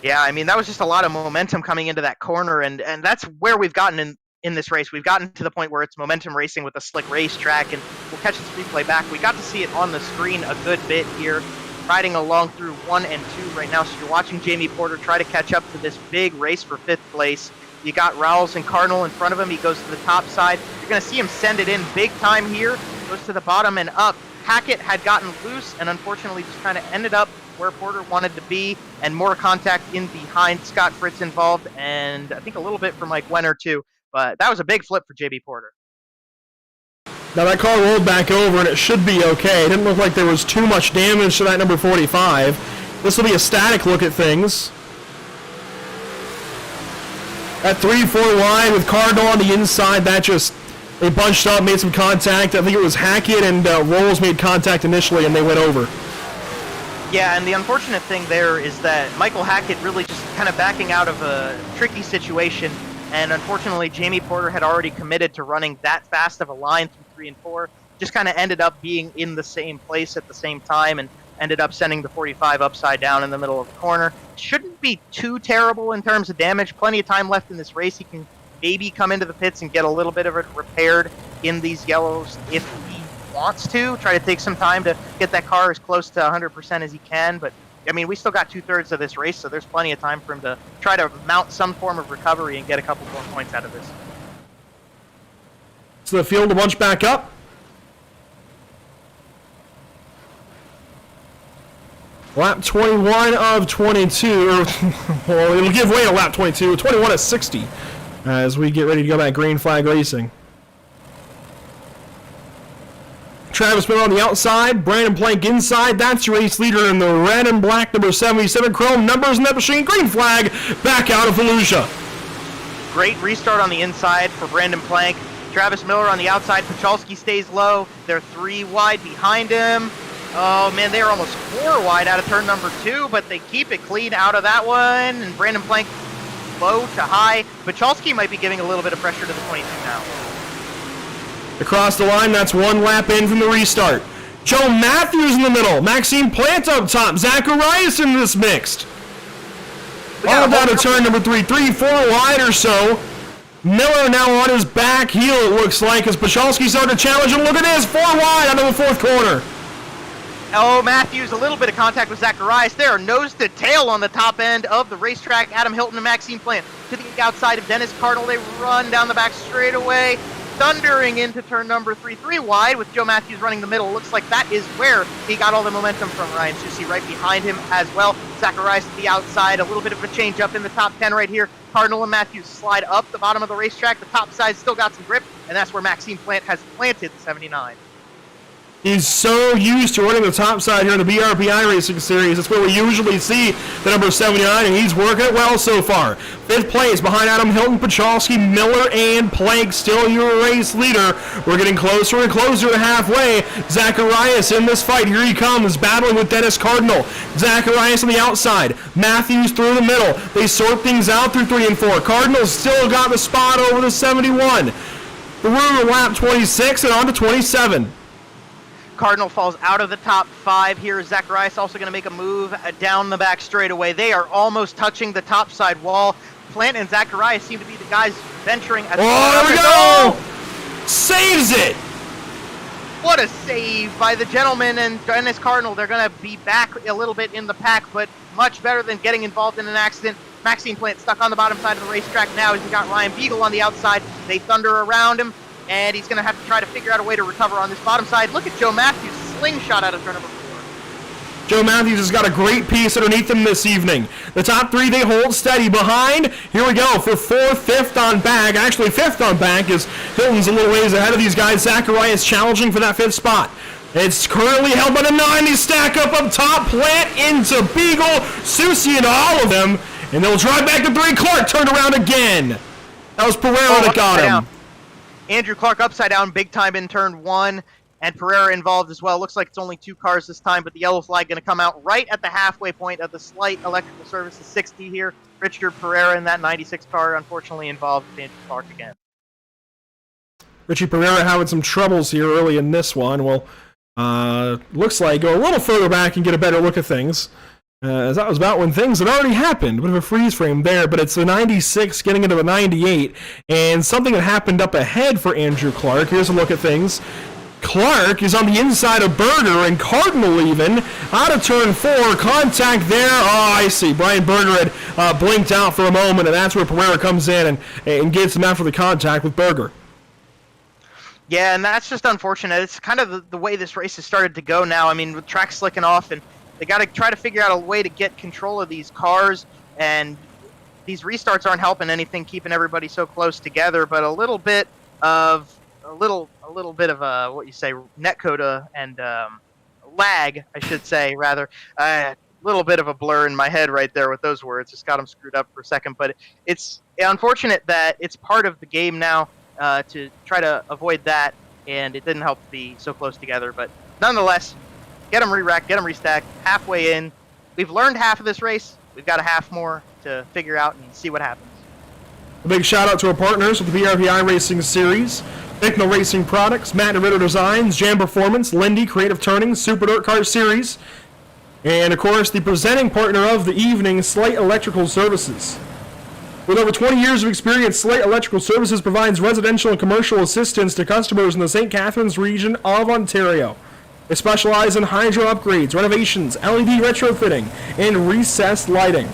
Yeah, I mean, that was just a lot of momentum coming into that corner, and that's where we've gotten in this race. We've gotten to the point where it's momentum racing with a slick racetrack, and we'll catch this replay back. We got to see it on the screen a good bit here, riding along through 1 and 2 right now. So you're watching Jamie Porter try to catch up to this big race for 5th place. You got Rowells and Cardinal in front of him. He goes to the top side. You're going to see him send it in big time here. Goes to the bottom and up. Hackett had gotten loose and unfortunately just kind of ended up where Porter wanted to be, and more contact in behind. Scott Fritz involved, and I think a little bit for Mike Wenner too. But that was a big flip for JB Porter. Now that car rolled back over and it should be okay. It didn't look like there was too much damage to that number 45. This will be a static look at things. At 3-4 wide with Cardinal on the inside, they bunched up, made some contact. I think it was Hackett and Rolls made contact initially and they went over. Yeah, and the unfortunate thing there is that Michael Hackett really just kind of backing out of a tricky situation, and unfortunately Jamie Porter had already committed to running that fast of a line through 3 and 4, just kind of ended up being in the same place at the same time, and ended up sending the 45 upside down in the middle of the corner. Shouldn't be too terrible in terms of damage. Plenty of time left in this race. He can maybe come into the pits and get a little bit of it repaired in these yellows if he wants to. Try to take some time to get that car as close to 100% as he can. But, I mean, we still got 2/3 of this race, so there's plenty of time for him to try to mount some form of recovery and get a couple more points out of this. So the field will bunch back up. Lap 21 of 22, well, it'll give way to lap 22, 21 of 60, as we get ready to go back green flag racing. Travis Miller on the outside, Brandon Plank inside. That's your race leader in the red and black, number 77. Chrome numbers in that machine. Green flag, back out of Volusia. Great restart on the inside for Brandon Plank. Travis Miller on the outside. Pachalski stays low. They're 3 wide behind him. Oh, man, they are almost 4 wide out of turn number 2, but they keep it clean out of that one. And Brandon Plank low to high. Pachalski might be giving a little bit of pressure to the 22 now. Across the line, that's 1 lap in from the restart. Joe Matthews in the middle. Maxime Plant up top. Zacharias in this mixed. All down to turn number 3. 3-4 wide or so. Miller now on his back heel, it looks like, as Pachalski started to challenge him. Look at this, 4 wide out of the 4th corner. Oh, Matthews, a little bit of contact with Zacharias there. Nose to tail on the top end of the racetrack. Adam Hilton and Maxime Plant to the outside of Dennis Cardinal. They run down the back straightaway, thundering into turn number 3. 3 wide with Joe Matthews running the middle. Looks like that is where he got all the momentum from. Ryan Susi right behind him as well. Zacharias to the outside. A little bit of a change up in the top 10 right here. Cardinal and Matthews slide up the bottom of the racetrack. The top side still got some grip, and that's where Maxime Plant has planted the 79. He's so used to running the top side here in the BRP iRacing series. That's where we usually see the number 79, and he's working it well so far. 5th place behind Adam Hilton, Pachalski, Miller, and Plank. Still your race leader. We're getting closer and closer to halfway. Zacharias in this fight. Here he comes, battling with Dennis Cardinal. Zacharias on the outside. Matthews through the middle. They sort things out through 3 and 4. Cardinal's still got the spot over the 71. Through lap 26 and on to 27. Cardinal falls out of the top 5 here. Zacharias also going to make a move down the back straightaway. They are almost touching the top side wall. Plant and Zacharias seem to be the guys venturing at the there we go! Saves it! What a save by the gentleman and Dennis Cardinal. They're going to be back a little bit in the pack, but much better than getting involved in an accident. Maxine Plant stuck on the bottom side of the racetrack now as we got Ryan Beagle on the outside. They thunder around him, and he's going to have to try to figure out a way to recover on this bottom side. Look at Joe Matthews, slingshot out of turn number 4. Joe Matthews has got a great piece underneath him this evening. The top 3, they hold steady behind. Here we go for 4th, 5th on back. Actually, 5th on back is Hilton's a little ways ahead of these guys. Zacharias challenging for that 5th spot. It's currently held by the 90 stack up top. Plant into Beagle, Susie into all of them. And they'll drive back to 3. Clark turned around again. That was Pereira that got him. Down. Andrew Clark upside down big time in turn 1. And Pereira involved as well. Looks like it's only 2 cars this time, but the yellow flag going to come out right at the halfway point of the Sleight Electrical Services 60 here. Richard Pereira in that 96 car, unfortunately involved with Andrew Clark again. Richie Pereira having some troubles here early in this one. Well, looks like go a little further back and get a better look at things. As that was about when things had already happened. A bit of a freeze frame there, but it's the 96 getting into the 98, and something that happened up ahead for Andrew Clark. Here's a look at things. Clark is on the inside of Berger and Cardinal even. Out of turn 4, contact there. Oh, I see. Brian Berger had blinked out for a moment, and that's where Pereira comes in and gets him after the contact with Berger. Yeah, and that's just unfortunate. It's kind of the way this race has started to go now. I mean, with track slicking off, and they got to try to figure out a way to get control of these cars, and these restarts aren't helping anything, keeping everybody so close together. But a little bit of what you say, netcode and lag, I should say, rather. A little bit of a blur in my head right there with those words. Just got them screwed up for a second. But it's unfortunate that it's part of the game now to try to avoid that, and it didn't help to be so close together. But nonetheless, get them re-racked, get them restacked, halfway in. We've learned half of this race. We've got a half more to figure out and see what happens. A big shout out to our partners with the BRP iRacing Series. Bicknell Racing Products, Matt and Ritter Designs, Jam Performance, Lindy, Creative Turning, Super Dirt Car Series, and of course the presenting partner of the evening, Sleight Electrical Services. With over 20 years of experience, Sleight Electrical Services provides residential and commercial assistance to customers in the St. Catharines region of Ontario. They specialize in hydro upgrades, renovations, LED retrofitting, and recessed lighting.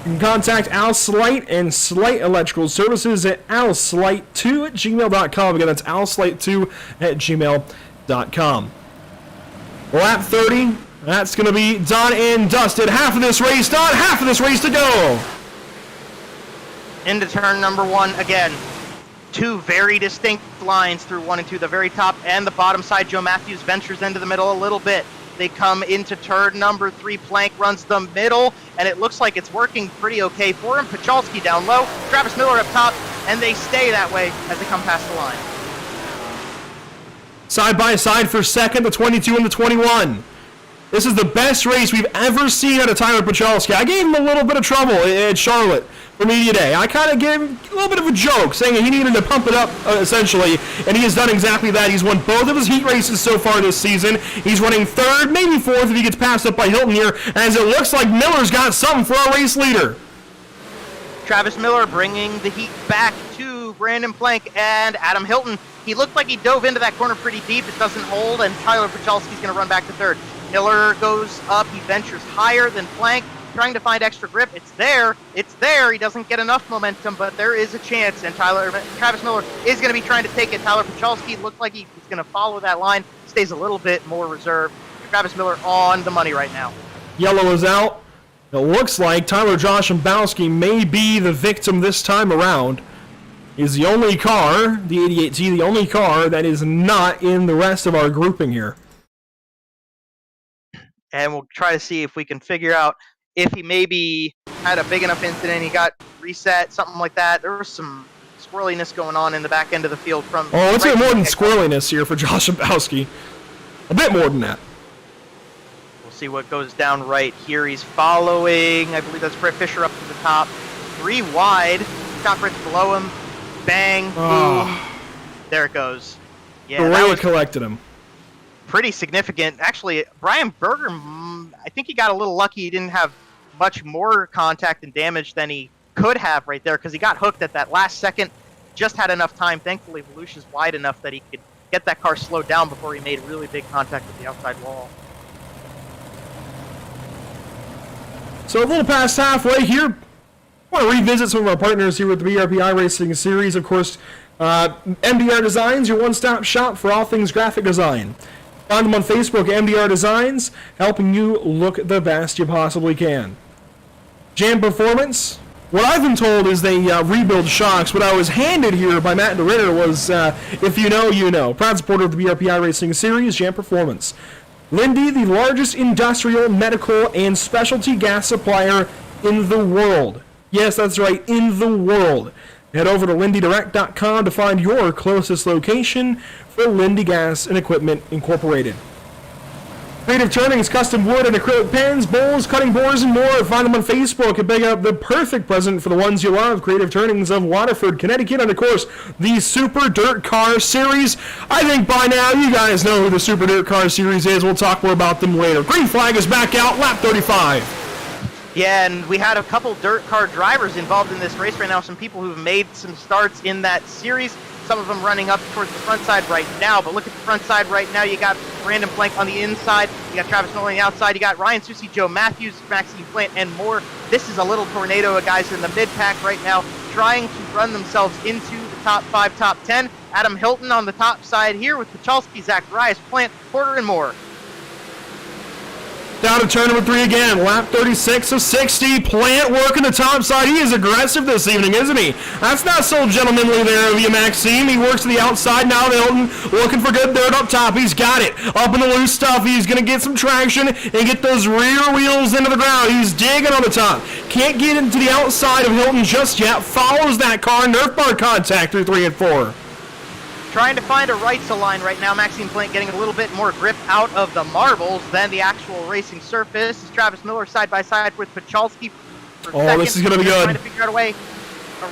You can contact Al Sleight and Sleight Electrical Services at alsleight2@gmail.com. Again, that's alsleight2@gmail.com. Lap 30, that's going to be done and dusted. Half of this race done, half of this race to go. Into turn number 1 again. 2 very distinct lines through 1 and 2, the very top and the bottom side. Joe Matthews ventures into the middle a little bit. They come into turn number 3. Plank runs the middle, and it looks like it's working pretty okay for him. Pachalski down low, Travis Miller up top, and they stay that way as they come past the line. Side by side for second, the 22 and the 21. This is the best race we've ever seen out of Tyler Pachalski. I gave him a little bit of trouble at Charlotte for Media Day. I kind of gave him a little bit of a joke, saying he needed to pump it up, essentially, and he has done exactly that. He's won both of his heat races so far this season. He's running 3rd, maybe 4th if he gets passed up by Hilton here, as it looks like Miller's got something for our race leader. Travis Miller bringing the heat back to Brandon Plank and Adam Hilton. He looked like he dove into that corner pretty deep. It doesn't hold, and Tyler Pachalski's going to run back to 3rd. Miller goes up, he ventures higher than Plank, trying to find extra grip. It's there, he doesn't get enough momentum, but there is a chance, and Travis Miller is going to be trying to take it. Tyler Pachalski looked like he's going to follow that line, stays a little bit more reserved. Travis Miller on the money right now. Yellow is out. It looks like Tyler Joshimbowski may be the victim this time around. He's the only car, the 88T, the only car that is not in the rest of our grouping here. And we'll try to see if we can figure out if he maybe had a big enough incident, he got reset, something like that. There was some squirreliness going on in the back end of the field from... Oh, let's get more than squirreliness here for Joshimbowski. A bit more than that. We'll see what goes down right here. He's following, I believe that's Brett Fisher up to the top. 3 wide, top Brett's below him. Bang, boom. There it goes. Yeah, that was collected him. Pretty significant. Actually, Brian Berger, I think he got a little lucky. He didn't have much more contact and damage than he could have right there because he got hooked at that last second. Just had enough time. Thankfully, Volusia's wide enough that he could get that car slowed down before he made really big contact with the outside wall. So a little past halfway here. I want to revisit some of our partners here with the BRP iRacing series. Of course, MDR Designs, your one-stop shop for all things graphic design. Find them on Facebook, MDR Designs, helping you look the best you possibly can. Jam Performance. What I've been told is they rebuild shocks. What I was handed here by Matt DeRitter was, if you know, you know. Proud supporter of the BRP iRacing series, Jam Performance. Lindy, the largest industrial, medical, and specialty gas supplier in the world. Yes, that's right, in the world. Head over to lindydirect.com to find your closest location for Lindy Gas and Equipment Incorporated. Creative Turnings, custom wood and acrylic pens, bowls, cutting boards, and more. Find them on Facebook and pick up the perfect present for the ones you love. Creative Turnings of Waterford, Connecticut, and of course, the Super Dirt Car Series. I think by now you guys know who the Super Dirt Car Series is. We'll talk more about them later. Green flag is back out, lap 35. Yeah, and we had a couple dirt car drivers involved in this race right now. Some people who've made some starts in that series. Some of them running up towards the front side right now. But look at the front side right now. You got Brandon Plank on the inside. You got Travis Miller on the outside. You got Ryan Susi, Joe Matthews, Maxine Plant, and more. This is a little tornado of guys in the mid-pack right now trying to run themselves into the top 5, top 10. Adam Hilton on the top side here with Pachalski, Zacharias, Plant, Porter, and more. Down to turn number 3 again, lap 36 of 60. Plant working the top side. He is aggressive this evening, isn't he? That's not so gentlemanly there of you, Maxime. He works to the outside now. Hilton looking for good dirt up top. He's got it. Up in the loose stuff. He's going to get some traction and get those rear wheels into the ground. He's digging on the top. Can't get into the outside of Hilton just yet. Follows that car. Nerf bar contact through 3 and 4. Trying to find a right line right now. Maxine Plant getting a little bit more grip out of the marbles than the actual racing surface. Is Travis Miller side by side with Pachalski for second. This is going to be good. Trying to figure out a way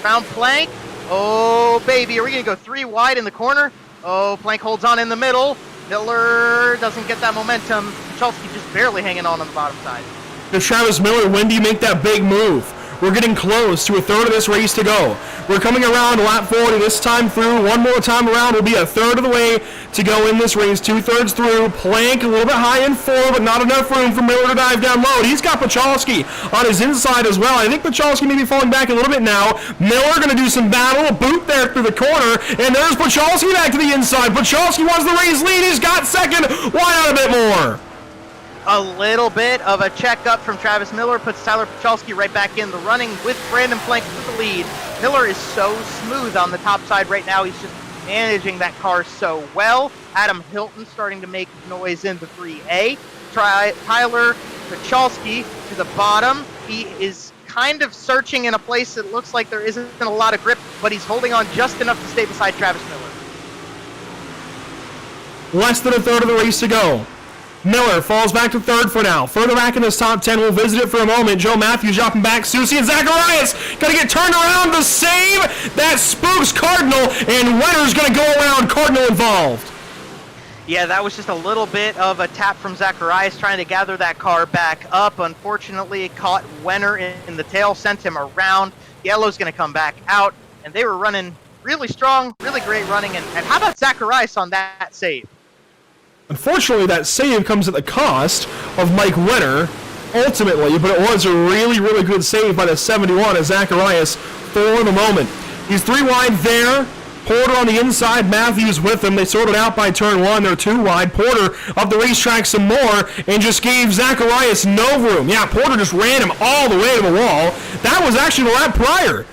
around Plank. Oh, baby. Are we going to go 3 wide in the corner? Oh, Plank holds on in the middle. Miller doesn't get that momentum. Pachalski just barely hanging on the bottom side. Does Travis Miller, when do you make that big move? We're getting close to a third of this race to go. We're coming around lap 40 this time through. One more time around will be a third of the way to go in this race. 2/3 through. Plank a little bit high in 4, but not enough room for Miller to dive down low. He's got Pachalski on his inside as well. I think Pachalski may be falling back a little bit now. Miller going to do some battle. A boot there through the corner. And there's Pachalski back to the inside. Pachalski wants the race lead. He's got second. Why not a bit more? A little bit of a checkup from Travis Miller puts Tyler Pachalski right back in the running with Brandon Plank with the lead. Miller is so smooth on the top side right now. He's just managing that car so well. Adam Hilton starting to make noise in the 3A. Tyler Pachalski to the bottom. He is kind of searching in a place that looks like there isn't a lot of grip, but he's holding on just enough to stay beside Travis Miller. Less than a third of the race to go. Miller falls back to third for now. Further back in this top 10, we'll visit it for a moment. Joe Matthews dropping back. Susi and Zacharias going to get turned around to save. That spooks Cardinal, and Wenner's going to go around. Cardinal involved. Yeah, that was just a little bit of a tap from Zacharias trying to gather that car back up. Unfortunately, it caught Wenner in the tail, sent him around. Yellow's going to come back out, and they were running really strong, really great running. And how about Zacharias on that save? Unfortunately, that save comes at the cost of Mike Wenner, ultimately, but it was a really, really good save by the 71 as Zacharias for the moment. He's 3 wide there. Porter on the inside, Matthews with him. They sorted out by turn 1. They're 2 wide. Porter up the racetrack some more and just gave Zacharias no room. Yeah, Porter just ran him all the way to the wall. That was actually the lap prior.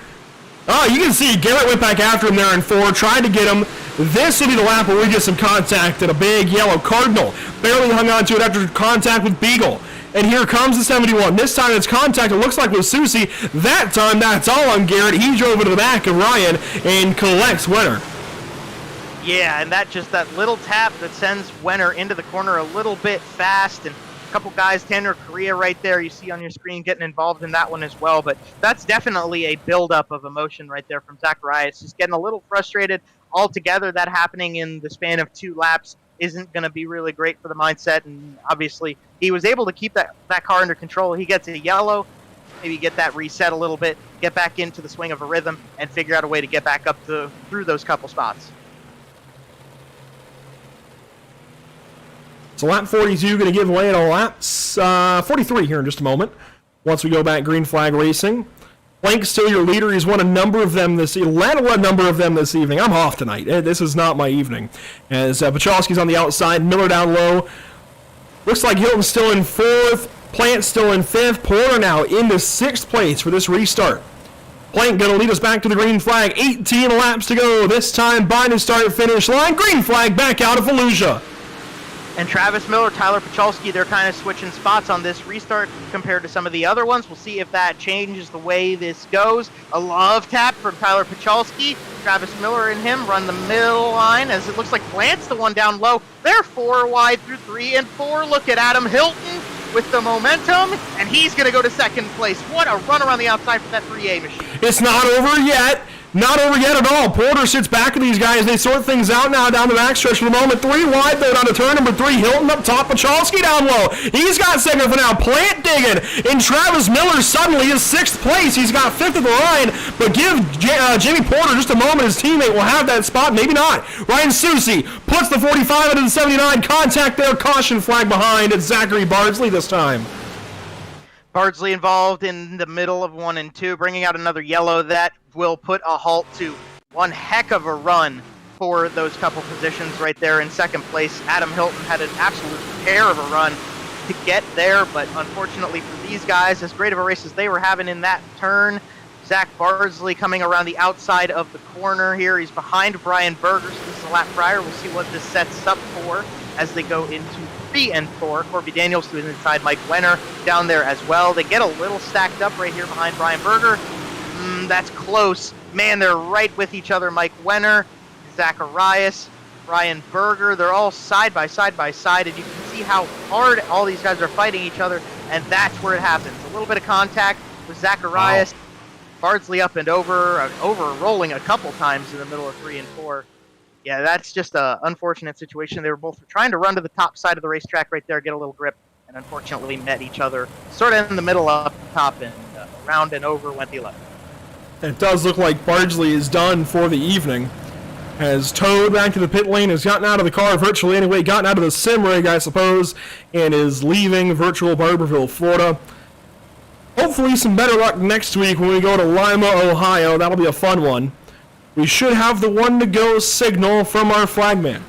Oh, you can see Garrett went back after him there in 4, tried to get him. This will be the lap where we get some contact and a big yellow Cardinal. Barely hung on to it after contact with Beagle. And here comes the 71. This time it's contact, it looks like with Susi. That time, that's all on Garrett. He drove into the back of Ryan and collects Wenner. Yeah, and that little tap that sends Wenner into the corner a little bit fast. And a couple guys, Tanner Correa right there, you see on your screen getting involved in that one as well. But that's definitely a buildup of emotion right there from Zacharias. Just getting a little frustrated. Altogether, that happening in the span of 2 laps isn't going to be really great for the mindset, and obviously he was able to keep that car under control. He gets a yellow, maybe get that reset a little bit, get back into the swing of a rhythm, and figure out a way to get back up through those couple spots. So lap 42 going to give way to laps 43 here in just a moment once we go back green flag racing. Blank's still your leader. He's won a number of them this evening. Atlanta won a number of them this evening. I'm off tonight. This is not my evening. As Pachalski's on the outside, Miller down low. Looks like Hilton's still in 4th. Plant still in 5th. Porter now into 6th place for this restart. Plank going to lead us back to the green flag. 18 laps to go. This time by the start-finish line. Green flag back out of Fallujah. And Travis Miller, Tyler Pachalski, they're kind of switching spots on this restart compared to some of the other ones. We'll see if that changes the way this goes. A love tap from Tyler Pachalski. Travis Miller and him run the middle line as it looks like Plant's the one down low. They're 4 wide through 3 and 4. Look at Adam Hilton with the momentum, and he's going to go to 2nd place. What a run around the outside for that 3A machine. It's not over yet. Not over yet at all. Porter sits back with these guys. They sort things out now down the backstretch for the moment. 3 wide though down to turn number 3. Hilton up top. Pachalski down low. He's got 2nd for now. Plant digging. And Travis Miller suddenly is 6th place. He's got 5th at the line. But give Jamie Porter just a moment. His teammate will have that spot. Maybe not. Ryan Susi puts the 45 into the 79. Contact there. Caution flag behind. It's Zachary Bardsley this time. Bardsley involved in the middle of 1 and 2, bringing out another yellow. That will put a halt to one heck of a run for those couple positions right there in 2nd place. Adam Hilton had an absolute tear of a run to get there, but unfortunately for these guys, as great of a race as they were having in that turn, Zach Bardsley coming around the outside of the corner here. He's behind Brian Berger, so this is a lap prior. We'll see what this sets up for as they go into 3 and 4. Corby Daniels to his inside, Mike Wenner down there as well. They get a little stacked up right here behind Brian Berger. That's close. Man, they're right with each other. Mike Wenner, Zacharias, Brian Berger, they're all side by side, and you can see how hard all these guys are fighting each other, and that's where it happens. A little bit of contact with Zacharias. Wow. Bardsley up and over rolling a couple times in the middle of 3 and 4. Yeah, that's just an unfortunate situation. They were both trying to run to the top side of the racetrack right there, get a little grip, and unfortunately met each other sort of in the middle up top, and around and over went the 11. It does look like Bardsley is done for the evening. Has towed back to the pit lane, has gotten out of the car virtually anyway, gotten out of the sim rig, I suppose, and is leaving virtual Barberville, Florida. Hopefully some better luck next week when we go to Lima, Ohio. That'll be a fun one. We should have the 1-to-go signal from our flagman.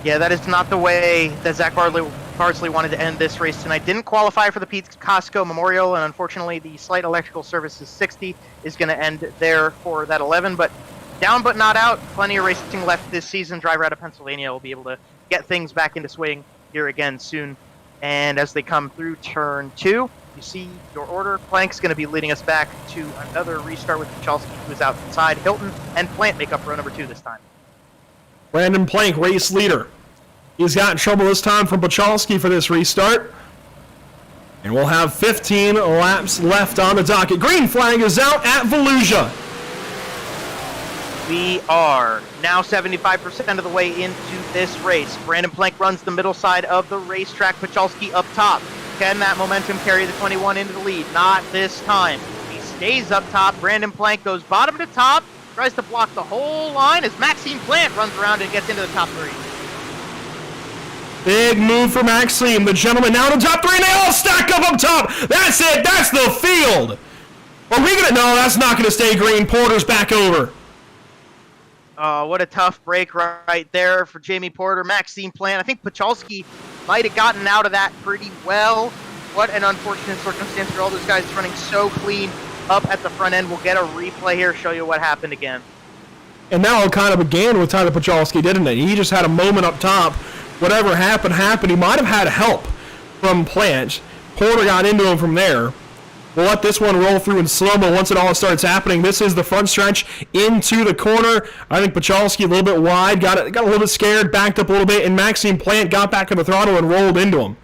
Yeah, that is not the way that Zach Bardsley wanted to end this race tonight. Didn't qualify for the Pete Costco Memorial, and unfortunately the Sleight Electrical Services 60 is going to end there for that 11. But down but not out. Plenty of racing left this season. Driver out of Pennsylvania will be able to get things back into swing here again soon. And as they come through turn 2, you see your order. Plank's going to be leading us back to another restart with Pachalski, who is outside. Hilton and Plant make up row number 2 this time. Brandon Plank, race leader. He's got in trouble this time from Pachalski for this restart. And we'll have 15 laps left on the docket. Green flag is out at Fallujah. We are now 75% of the way into this race. Brandon Plank runs the middle side of the racetrack. Pachalski up top. Can that momentum carry the 21 into the lead? Not this time. He stays up top. Brandon Plank goes bottom to top. Tries to block the whole line as Maxime Plant runs around and gets into the top 3. Big move for Maxime. The gentleman now to top 3, and they all stack up top. That's it. That's the field. Are we going to... No, that's not going to stay green. Porter's back over. What a tough break right there for Jamie Porter. Maxime Plant. I think Pachalski might have gotten out of that pretty well. What an unfortunate circumstance for all those guys running so clean up at the front end. We'll get a replay here, show you what happened again. And that all kind of began with Tyler Pachalski, didn't it? He just had a moment up top. Whatever happened, happened. He might have had help from Plant. Porter got into him from there. We'll let this one roll through in slow-mo once it all starts happening. This is the front stretch into the corner. I think Pachalski a little bit wide, got a little bit scared, backed up a little bit, and Maxime Plant got back in the throttle and rolled into him.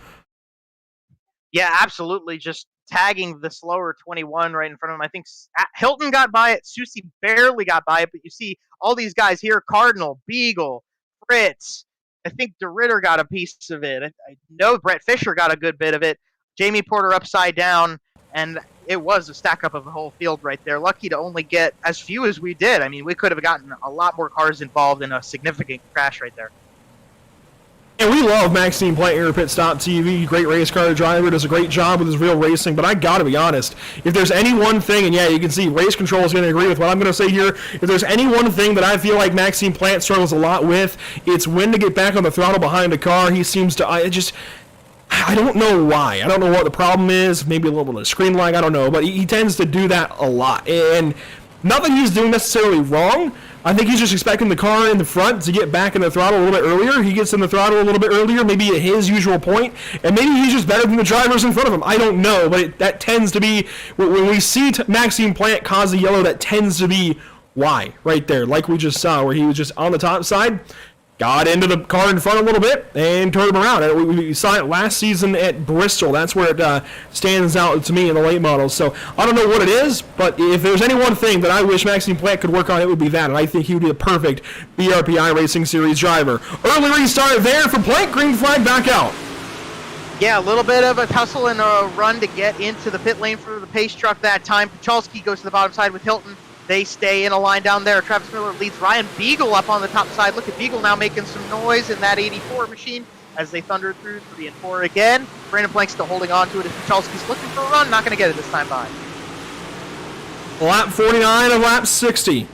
Yeah, absolutely. Just tagging the slower 21 right in front of him. I think Hilton got by it. Susi barely got by it, but you see all these guys here, Cardinal, Beagle, Fritz. I think DeRitter got a piece of it. I know Brett Fisher got a good bit of it. Jamie Porter upside down. And it was a stack up of the whole field right there. Lucky to only get as few as we did. I mean, we could have gotten a lot more cars involved in a significant crash right there. And we love Maxime Plant here at Pit Stop TV. Great race car driver, does a great job with his real racing. But I gotta be honest, if there's any one thing, and yeah, you can see Race Control is going to agree with what I'm going to say here. If there's any one thing that I feel like Maxime Plant struggles a lot with, it's when to get back on the throttle behind a car. He seems to, I don't know why. I don't know what the problem is. Maybe a little bit of screen lag. I don't know, but he tends to do that a lot. And not that he's doing necessarily wrong. I think he's just expecting the car in the front to get back in the throttle a little bit earlier. He gets in the throttle a little bit earlier, maybe at his usual point, and maybe he's just better than the drivers in front of him. I don't know, but that tends to be, when we see Maxime Plant cause the yellow, that tends to be why, right there, like we just saw, where he was just on the top side, got into the car in front a little bit, and turned him around. We saw it last season at Bristol. That's where it stands out to me in the late models. So I don't know what it is, but if there's any one thing that I wish Maxime Plant could work on, it would be that. And I think he would be a perfect BRP iRacing Series driver. Early restart there for Plant. Green flag back out. Yeah, a little bit of a tussle and a run to get into the pit lane for the pace truck that time. Pachalski goes to the bottom side with Hilton. They stay in a line down there. Travis Miller leads Ryan Beagle up on the top side. Look at Beagle now making some noise in that 84 machine as they thunder through 3 and 4 again. Brandon Plank still holding on to it as Pachalski's looking for a run. Not going to get it this time by. Lap 49 of lap 60.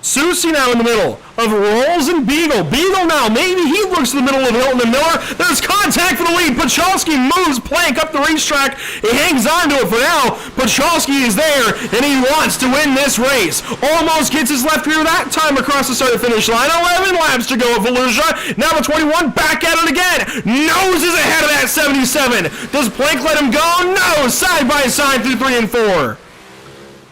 Susie now in the middle of Rolls and Beagle. Beagle now, maybe he looks to the middle of Hilton and Miller. There's contact for the lead. Pachalski moves Plank up the racetrack. He hangs on to it for now. Pachalski is there, and he wants to win this race. Almost gets his left rear that time across the start-to-finish line. 11 laps to go at Volusia. Now the 21 back at it again. Noses ahead of that 77. Does Plank let him go? No. Side by side through 3 and 4.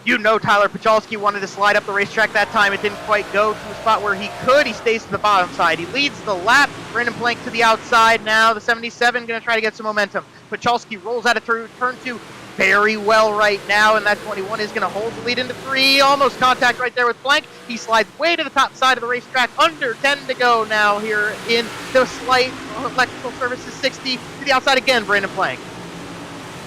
You know Tyler Pachalski wanted to slide up the racetrack that time. It didn't quite go to a spot where he could. He stays to the bottom side. He leads the lap. Brandon Plank to the outside now. The 77 going to try to get some momentum. Pachalski rolls out of turn 2 very well right now, and that 21 is going to hold the lead into 3. Almost contact right there with Plank. He slides way to the top side of the racetrack. Under 10 to go now here in the Sleight Electrical Services 60. To the outside again, Brandon Plank.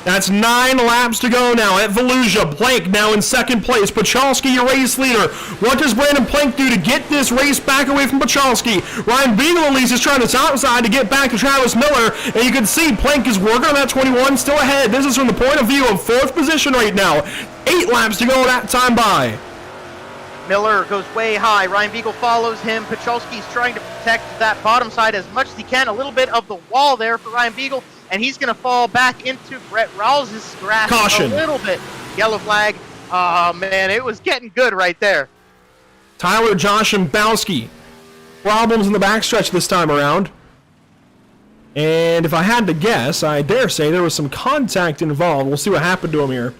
That's 9 laps to go now at Volusia. Plank now in second place. Pachalski, your race leader. What does Brandon Plank do to get this race back away from Pachalski? Ryan Beagle at least is trying to top side to get back to Travis Miller. And you can see Plank is working on that 21, still ahead. This is from the point of view of 4th position right now. 8 laps to go that time by. Miller goes way high. Ryan Beagle follows him. Pachalski's trying to protect that bottom side as much as he can. A little bit of the wall there for Ryan Beagle. And he's going to fall back into Brett Rawls' grasp. Caution. A little bit. Yellow flag. Oh, man, it was getting good right there. Tyler Joshambowski. Problems in the backstretch this time around. And if I had to guess, I dare say there was some contact involved. We'll see what happened to him here.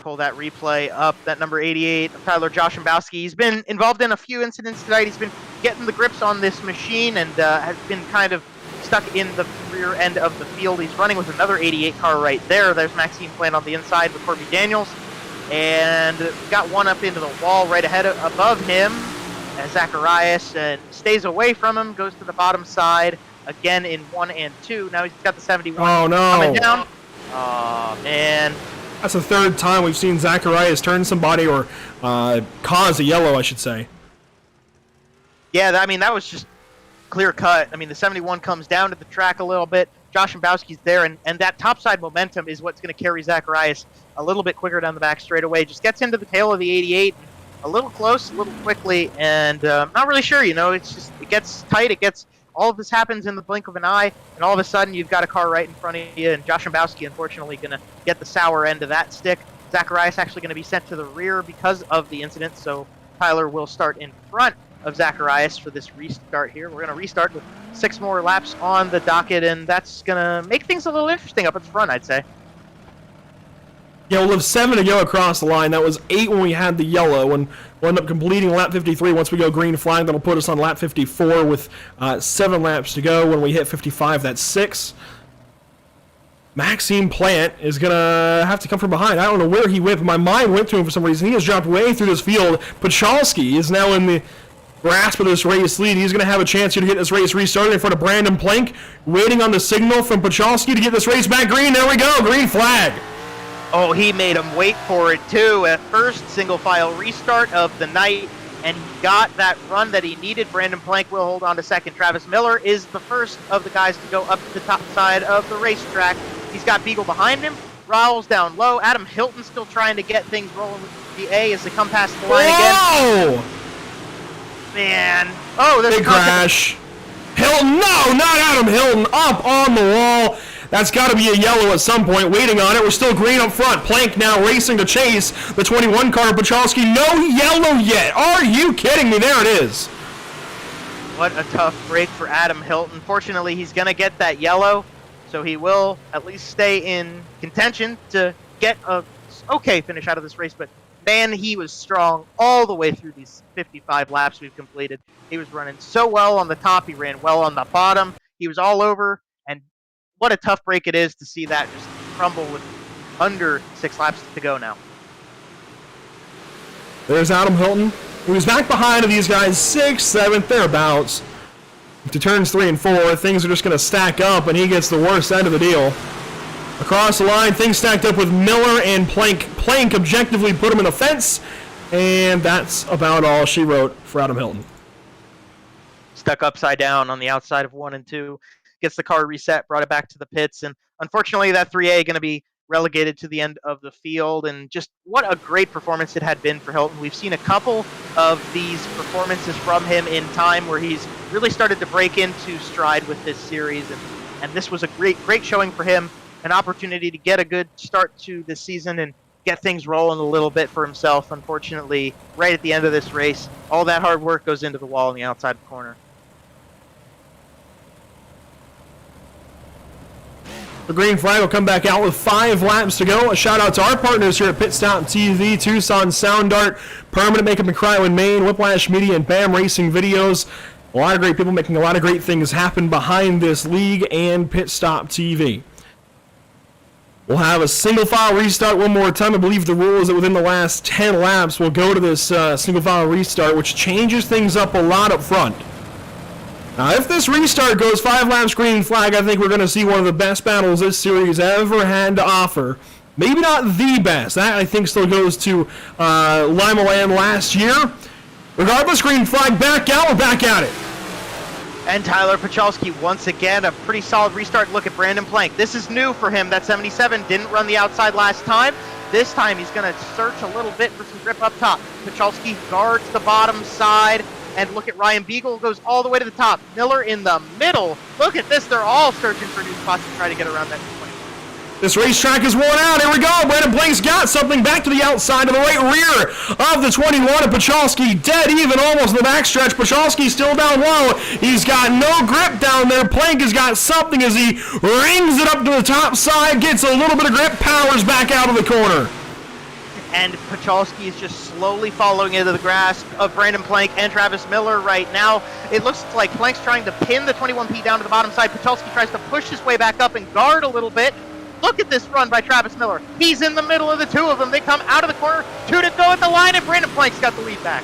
Pull that replay up, that number 88, Tyler Joshambowski. He's been involved in a few incidents tonight. He's been getting the grips on this machine and has been kind of stuck in the rear end of the field. He's running with another 88 car right there. There's Maxime Plant on the inside with Corby Daniels. And got one up into the wall right ahead above him. And Zacharias stays away from him, goes to the bottom side again in 1 and 2. Now he's got the 71 coming down. Oh, man. That's the 3rd time we've seen Zacharias turn somebody or cause a yellow, I should say. Yeah, I mean, that was just clear cut. I mean, the 71 comes down to the track a little bit. Joshambowski's there, and that topside momentum is what's going to carry Zacharias a little bit quicker down the back straightaway. Just gets into the tail of the 88, a little close, a little quickly, and not really sure, you know, it's just, it gets tight, all of this happens in the blink of an eye, and all of a sudden you've got a car right in front of you, and Joshambowski, unfortunately, going to get the sour end of that stick. Zacharias actually going to be sent to the rear because of the incident, so Tyler will start in front of Zacharias for this restart here. We're going to restart with 6 more laps on the docket, and that's going to make things a little interesting up at the front, I'd say. Yeah, we'll have 7 to go across the line. That was 8 when we had the yellow, and we'll end up completing lap 53. Once we go green flag, that'll put us on lap 54 with 7 laps to go. When we hit 55, that's 6. Maxime Plant is going to have to come from behind. I don't know where he went, but my mind went to him for some reason. He has dropped way through this field. Pachalski is now in the grasp of this race lead. He's going to have a chance here to get this race restarted in front of Brandon Plank, waiting on the signal from Pachalski to get this race back green. There we go, green flag. Oh, he made him wait for it, too. At first, single file restart of the night. and he got that run that he needed. Brandon Plank will hold on to second. Travis Miller is the first of the guys to go up to the top side of the racetrack. He's got Beagle behind him. Rowell's down low. Adam Hilton still trying to get things rolling with the A as they come past the line again. Man. Oh, there's big crash. Hilton, no, not Adam Hilton. Up on the wall. That's got to be a yellow at some point. Waiting on it. We're still green up front. Plank now racing to chase the 21 car. Pachalski, no yellow yet. Are you kidding me? There it is. What a tough break for Adam Hilton. Fortunately, he's going to get that yellow, so he will at least stay in contention to get a okay finish out of this race. But man, he was strong all the way through these 55 laps we've completed. He was running so well on the top. He ran well on the bottom. He was all over. And what a tough break it is to see that just crumble with under 6 laps to go now. There's Adam Hilton, who's back behind these guys, 6th, 7th, thereabouts. To turns 3 and 4, things are just going to stack up, and he gets the worst end of the deal. Across the line, things stacked up with Miller and Plank. Plank objectively put him in the fence, and that's about all she wrote for Adam Hilton. Stuck upside down on the outside of 1 and 2. Gets the car reset, brought it back to the pits, and unfortunately that 3A going to be relegated to the end of the field. And just what a great performance it had been for Hilton. We've seen a couple of these performances from him in time where he's really started to break into stride with this series, and this was a great showing for him, an opportunity to get a good start to this season and get things rolling a little bit for himself. Unfortunately, right at the end of this race, all that hard work goes into the wall on the outside corner. The green flag will come back out with 5 laps to go. A shout out to our partners here at Pit Stop TV, Tucson Sound Art, Permanent Makeup in Cryo, Maine, Whiplash Media, and BAM Racing Videos. A lot of great people making a lot of great things happen behind this league and Pit Stop TV. We'll have a single file restart one more time. I believe the rule is that within the last 10 laps, we'll go to this single file restart, which changes things up a lot up front. Now, if this restart goes 5 laps green flag, I think we're going to see one of the best battles this series ever had to offer. Maybe not the best. That, I think, still goes to Lima Land last year. Regardless, green flag back out. We're back at it. And Tyler Pachalski, once again, a pretty solid restart. Look at Brandon Plank. This is new for him. That 77 didn't run the outside last time. This time he's going to search a little bit for some grip up top. Pachalski guards the bottom side. And look at Ryan Beagle, goes all the way to the top. Miller in the middle. Look at this. They're all searching for new spots to try to get around that 20. This racetrack is worn out. Here we go. Brandon Plank's got something back to the outside of the right rear of the 21. And Pachalski dead even almost in the backstretch. Pachalski still down low. He's got no grip down there. Plank has got something as he rings it up to the top side, gets a little bit of grip, powers back out of the corner. And Pachalski is just slowly following into the grasp of Brandon Plank and Travis Miller right now. It looks like Plank's trying to pin the 21P down to the bottom side. Pachalski tries to push his way back up and guard a little bit. Look at this run by Travis Miller. He's in the middle of the two of them. They come out of the corner, 2 to go at the line, and Brandon Plank's got the lead back.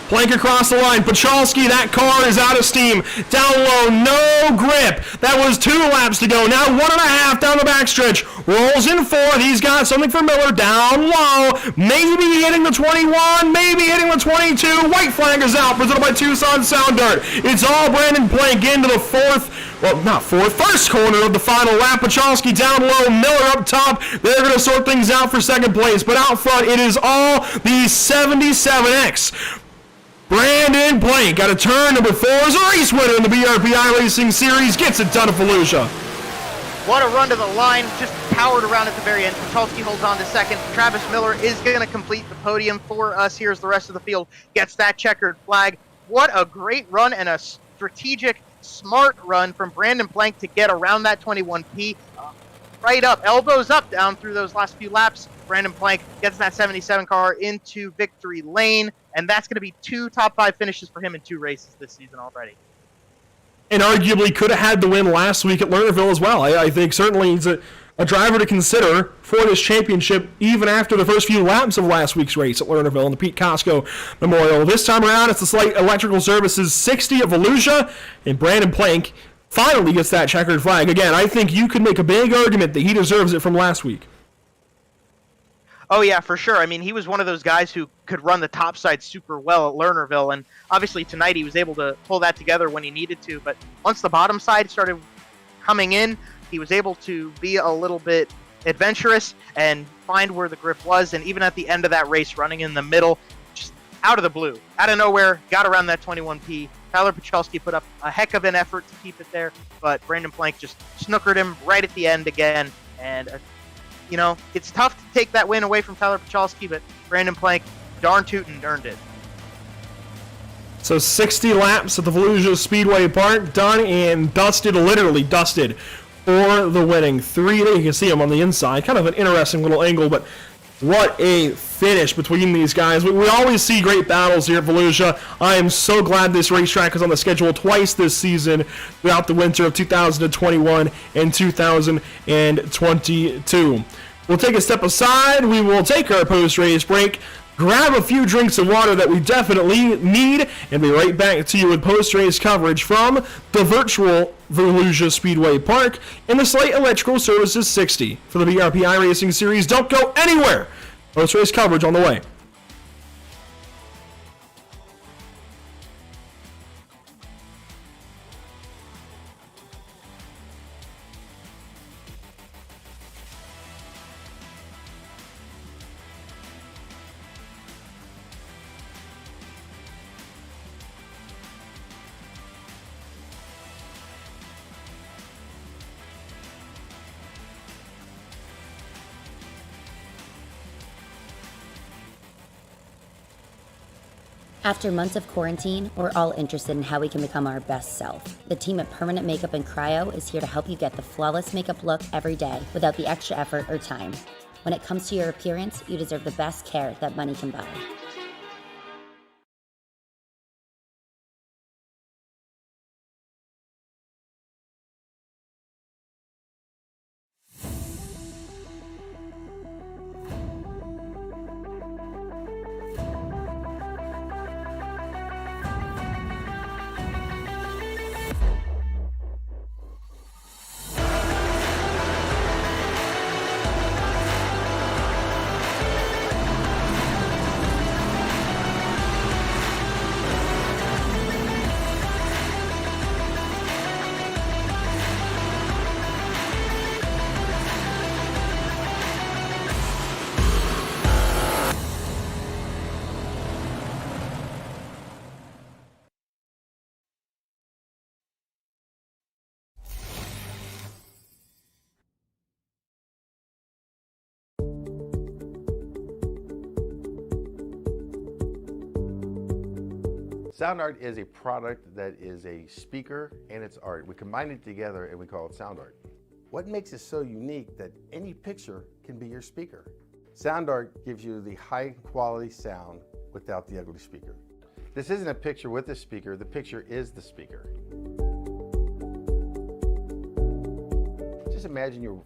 Plank across the line. Pachalski, that car is out of steam. Down low, no grip. That was 2 laps to go. Now 1.5 down the backstretch. Rolls in 4th. He's got something for Miller. Down low. Maybe hitting the 21. Maybe hitting the 22. White flag is out. Presented by Tucson Sound Art. It's all Brandon Plank into the 4th. Well, not 4th. First corner of the final lap. Pachalski down low. Miller up top. They're going to sort things out for second place. But out front, it is all the 77X. Brandon Plank got a turn number 4 as a race winner in the BRP iRacing Series. Gets it done at Fallujah. What a run to the line, just powered around at the very end. Pachalski holds on to second. Travis Miller is going to complete the podium for us. Here's the rest of the field. Gets that checkered flag. What a great run and a strategic, smart run from Brandon Plank to get around that 21P. Right up, elbows up down through those last few laps. Brandon Plank gets that 77 car into victory lane, and that's going to be 2 top 5 finishes for him in 2 races this season already. And arguably could have had the win last week at Lernerville as well. I think certainly he's a driver to consider for this championship, even after the first few laps of last week's race at Lernerville and the Pete Costco Memorial. This time around, it's the Sleight Electrical Services 60 at Volusia, and Brandon Plank finally gets that checkered flag. Again, I think you could make a big argument that he deserves it from last week. Oh yeah, for sure. I mean, he was one of those guys who could run the top side super well at Lernerville, and obviously tonight he was able to pull that together when he needed to. But once the bottom side started coming in, he was able to be a little bit adventurous and find where the grip was. And even at the end of that race, running in the middle, just out of the blue, out of nowhere, got around that 21P. Tyler Pachelski put up a heck of an effort to keep it there, but Brandon Plank just snookered him right at the end again. And you know, it's tough to take that win away from Tyler Pachelski, but Brandon Plank, darn tootin' earned it. So 60 laps at the Volusia Speedway Park, done and dusted, literally dusted, for the winning 3. You can see him on the inside. Kind of an interesting little angle, but what a finish between these guys. We always see great battles here at Volusia. I am so glad this racetrack is on the schedule twice this season throughout the winter of 2021 and 2022. We'll take a step aside. We will take our post-race break, grab a few drinks of water that we definitely need, and be right back to you with post-race coverage from the virtual Volusia Speedway Park and the Sleight Electrical Services 60 for the BRP iRacing Series. Don't go anywhere! Post-race coverage on the way. After months of quarantine, we're all interested in how we can become our best self. The team at Permanent Makeup and Cryo is here to help you get the flawless makeup look every day without the extra effort or time. When it comes to your appearance, you deserve the best care that money can buy. Sound art is a product that is a speaker and it's art. We combine it together and we call it sound art. What makes it so unique that any picture can be your speaker? Sound art gives you the high quality sound without the ugly speaker. This isn't a picture with a speaker, the picture is the speaker. Just imagine your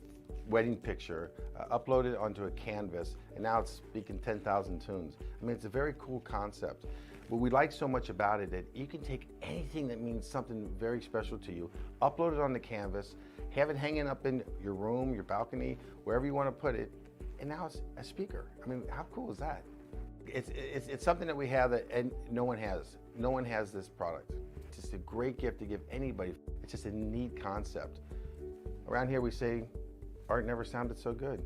wedding picture uploaded onto a canvas and now it's speaking 10,000 tunes. I mean, it's a very cool concept. What we like so much about it that you can take anything that means something very special to you, upload it on the canvas, have it hanging up in your room, your balcony, wherever you want to put it, and now it's a speaker. I mean, how cool is that? It's something that we have that and no one has. No one has this product. It's just a great gift to give anybody. It's just a neat concept. Around here we say, art never sounded so good.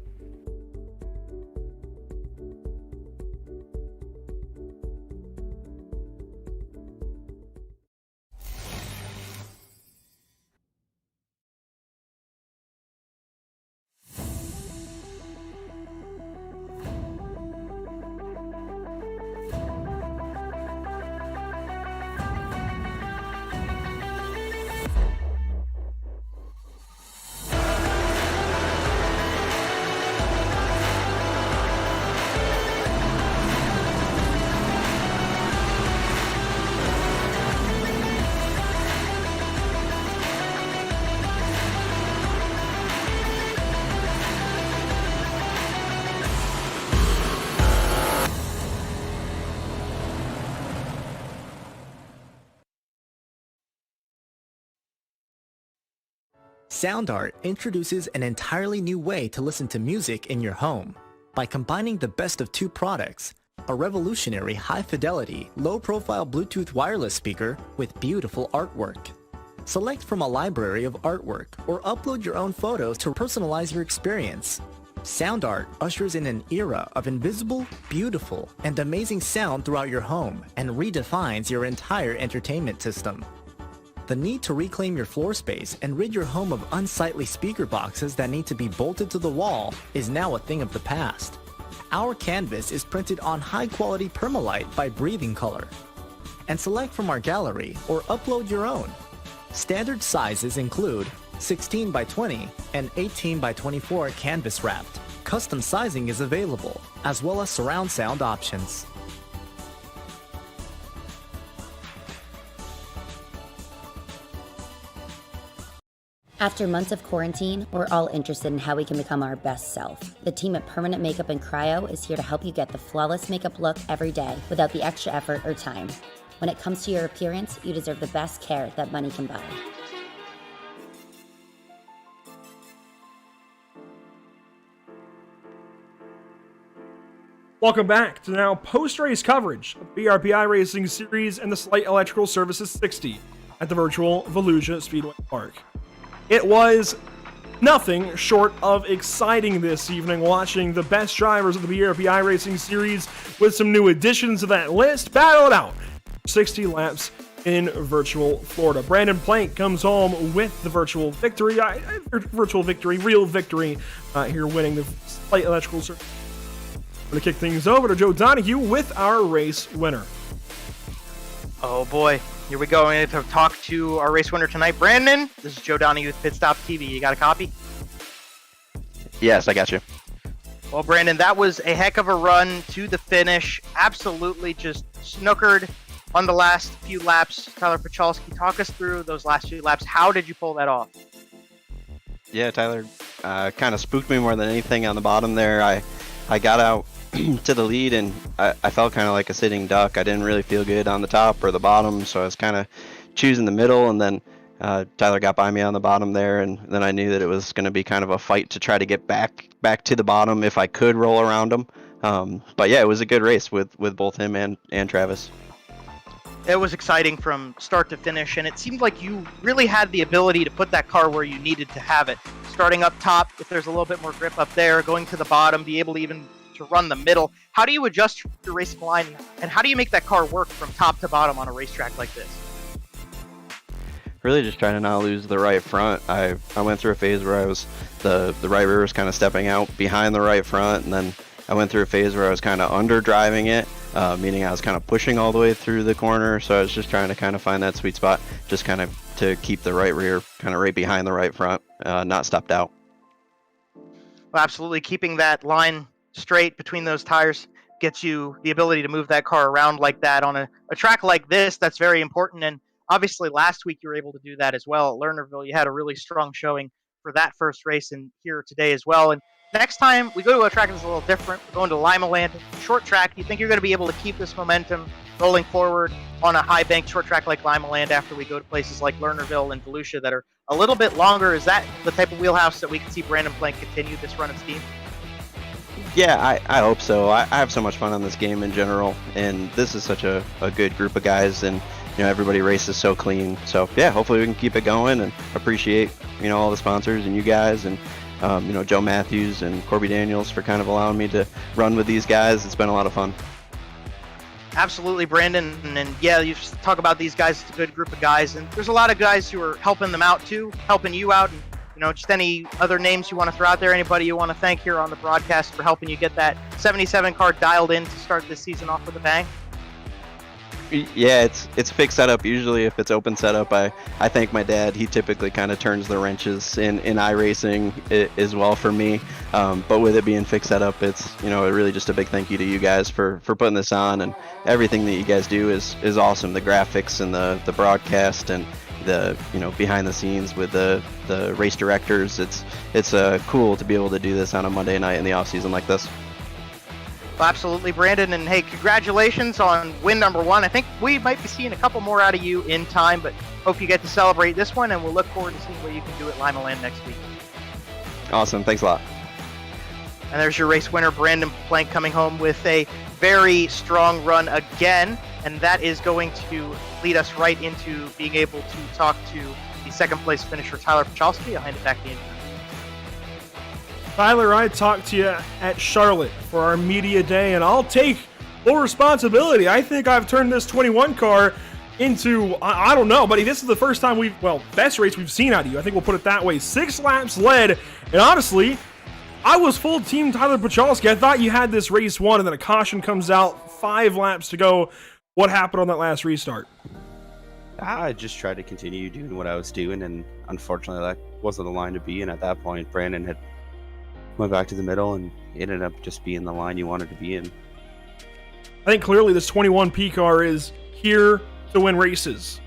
Sound art introduces an entirely new way to listen to music in your home. by combining the best of two products, a revolutionary high-fidelity, low-profile Bluetooth wireless speaker with beautiful artwork. Select from a library of artwork or upload your own photos to personalize your experience. Sound Art ushers in an era of invisible, beautiful, and amazing sound throughout your home and redefines your entire entertainment system. The need to reclaim your floor space and rid your home of unsightly speaker boxes that need to be bolted to the wall is now a thing of the past. Our canvas is printed on high-quality permalite by Breathing Color. And select from our gallery or upload your own. Standard sizes include 16 by 20 and 18 by 24 canvas wrapped. Custom sizing is available, as well as surround sound options. After months of quarantine, we're all interested in how we can become our best self. The team at Permanent Makeup and Cryo is here to help you get the flawless makeup look every day without the extra effort or time. When it comes to your appearance, you deserve the best care that money can buy. Welcome back to now post-race coverage of the BRP iRacing Series and the Sleight Electrical Services 60 at the virtual Volusia Speedway Park. It was nothing short of exciting this evening, watching the best drivers of the BRP iRacing Series with some new additions to that list battle it out. 60 laps in virtual Florida. Brandon Plank comes home with the virtual victory. Real victory here, winning the Sleight Electrical Service. I'm going to kick things over to Joe Donahue with our race winner. Oh boy, here we go. I'm going to talk to our race winner tonight, Brandon. This is Joe Donahue with Pit Stop TV. You got a copy? Yes, I got you. Well, Brandon, that was a heck of a run to the finish. Absolutely just snookered on the last few laps. Tyler Pachalski, talk us through those last few laps. How did you pull that off? Yeah, Tyler kind of spooked me more than anything on the bottom there. I got out to the lead, and I felt kind of like a sitting duck. I didn't really feel good on the top or the bottom, so I was kind of choosing the middle, and then Tyler got by me on the bottom there, and then I knew that it was going to be kind of a fight to try to get back to the bottom if I could roll around him. But yeah, it was a good race with both him and Travis. It was exciting from start to finish, and it seemed like you really had the ability to put that car where you needed to have it. Starting up top, if there's a little bit more grip up there, going to the bottom, be able to even to run the middle. How do you adjust your racing line, and how do you make that car work from top to bottom on a racetrack like this? Really just trying to not lose the right front. I went through a phase where I was the right rear was kind of stepping out behind the right front, and then I went through a phase where I was kind of under driving it, meaning I was kind of pushing all the way through the corner. So I was just trying to kind of find that sweet spot, just kind of to keep the right rear kind of right behind the right front, not stepped out. Well, absolutely, keeping that line straight between those tires gets you the ability to move that car around like that on a track like this. That's very important, and obviously last week you were able to do that as well at Lernerville. You had a really strong showing for that first race, and here today as well. And next time we go to a track that's a little different, we're going to Lima Land, short track. Do you think you're going to be able to keep this momentum rolling forward on a high bank short track like Lima Land after we go to places like Lernerville and Volusia that are a little bit longer? Is that the type of wheelhouse that we can see Brandon Plank continue this run of steam? Yeah, I hope so. I have so much fun on this game in general, and this is such a good group of guys, and everybody races so clean. So yeah, hopefully we can keep it going, and appreciate all the sponsors and you guys, and Joe Matthews and Corby Daniels for kind of allowing me to run with these guys. It's been a lot of fun. Absolutely, Brandon. And yeah, you talk about these guys. It's a good group of guys, and there's a lot of guys who are helping them out too, helping you out. And just any other names you want to throw out there, anybody you want to thank here on the broadcast for helping you get that 77 car dialed in to start this season off with a bang? Yeah, it's fixed setup. Usually if it's open setup, I thank my dad. He typically kind of turns the wrenches in iRacing as well for me. But with it being fixed setup, it's really just a big thank you to you guys for putting this on, and everything that you guys do is awesome. The graphics and the broadcast and the behind the scenes with the race directors. It's cool to be able to do this on a Monday night in the off season like this. Well, absolutely, Brandon, and hey, congratulations on win number 1. I think we might be seeing a couple more out of you in time, but hope you get to celebrate this one, and we'll look forward to seeing what you can do at Lima Land next week. Awesome, thanks a lot. And there's your race winner, Brandon Plank, coming home with a very strong run again. And that is going to lead us right into being able to talk to the second place finisher, Tyler Pachalski. I'll hand it back to you. Tyler, I talked to you at Charlotte for our media day, and I'll take full responsibility. I think I've turned this 21 car into, I don't know, buddy, this is the first time best race we've seen out of you. I think we'll put it that way. 6 laps led, and honestly, I was full team Tyler Pachalski. I thought you had this race won, and then a caution comes out, 5 laps to go. What happened on that last restart? I just tried to continue doing what I was doing, and unfortunately that wasn't the line to be in. At that point, Brandon had went back to the middle and ended up just being the line you wanted to be in. I think clearly this 21P car is here to win races.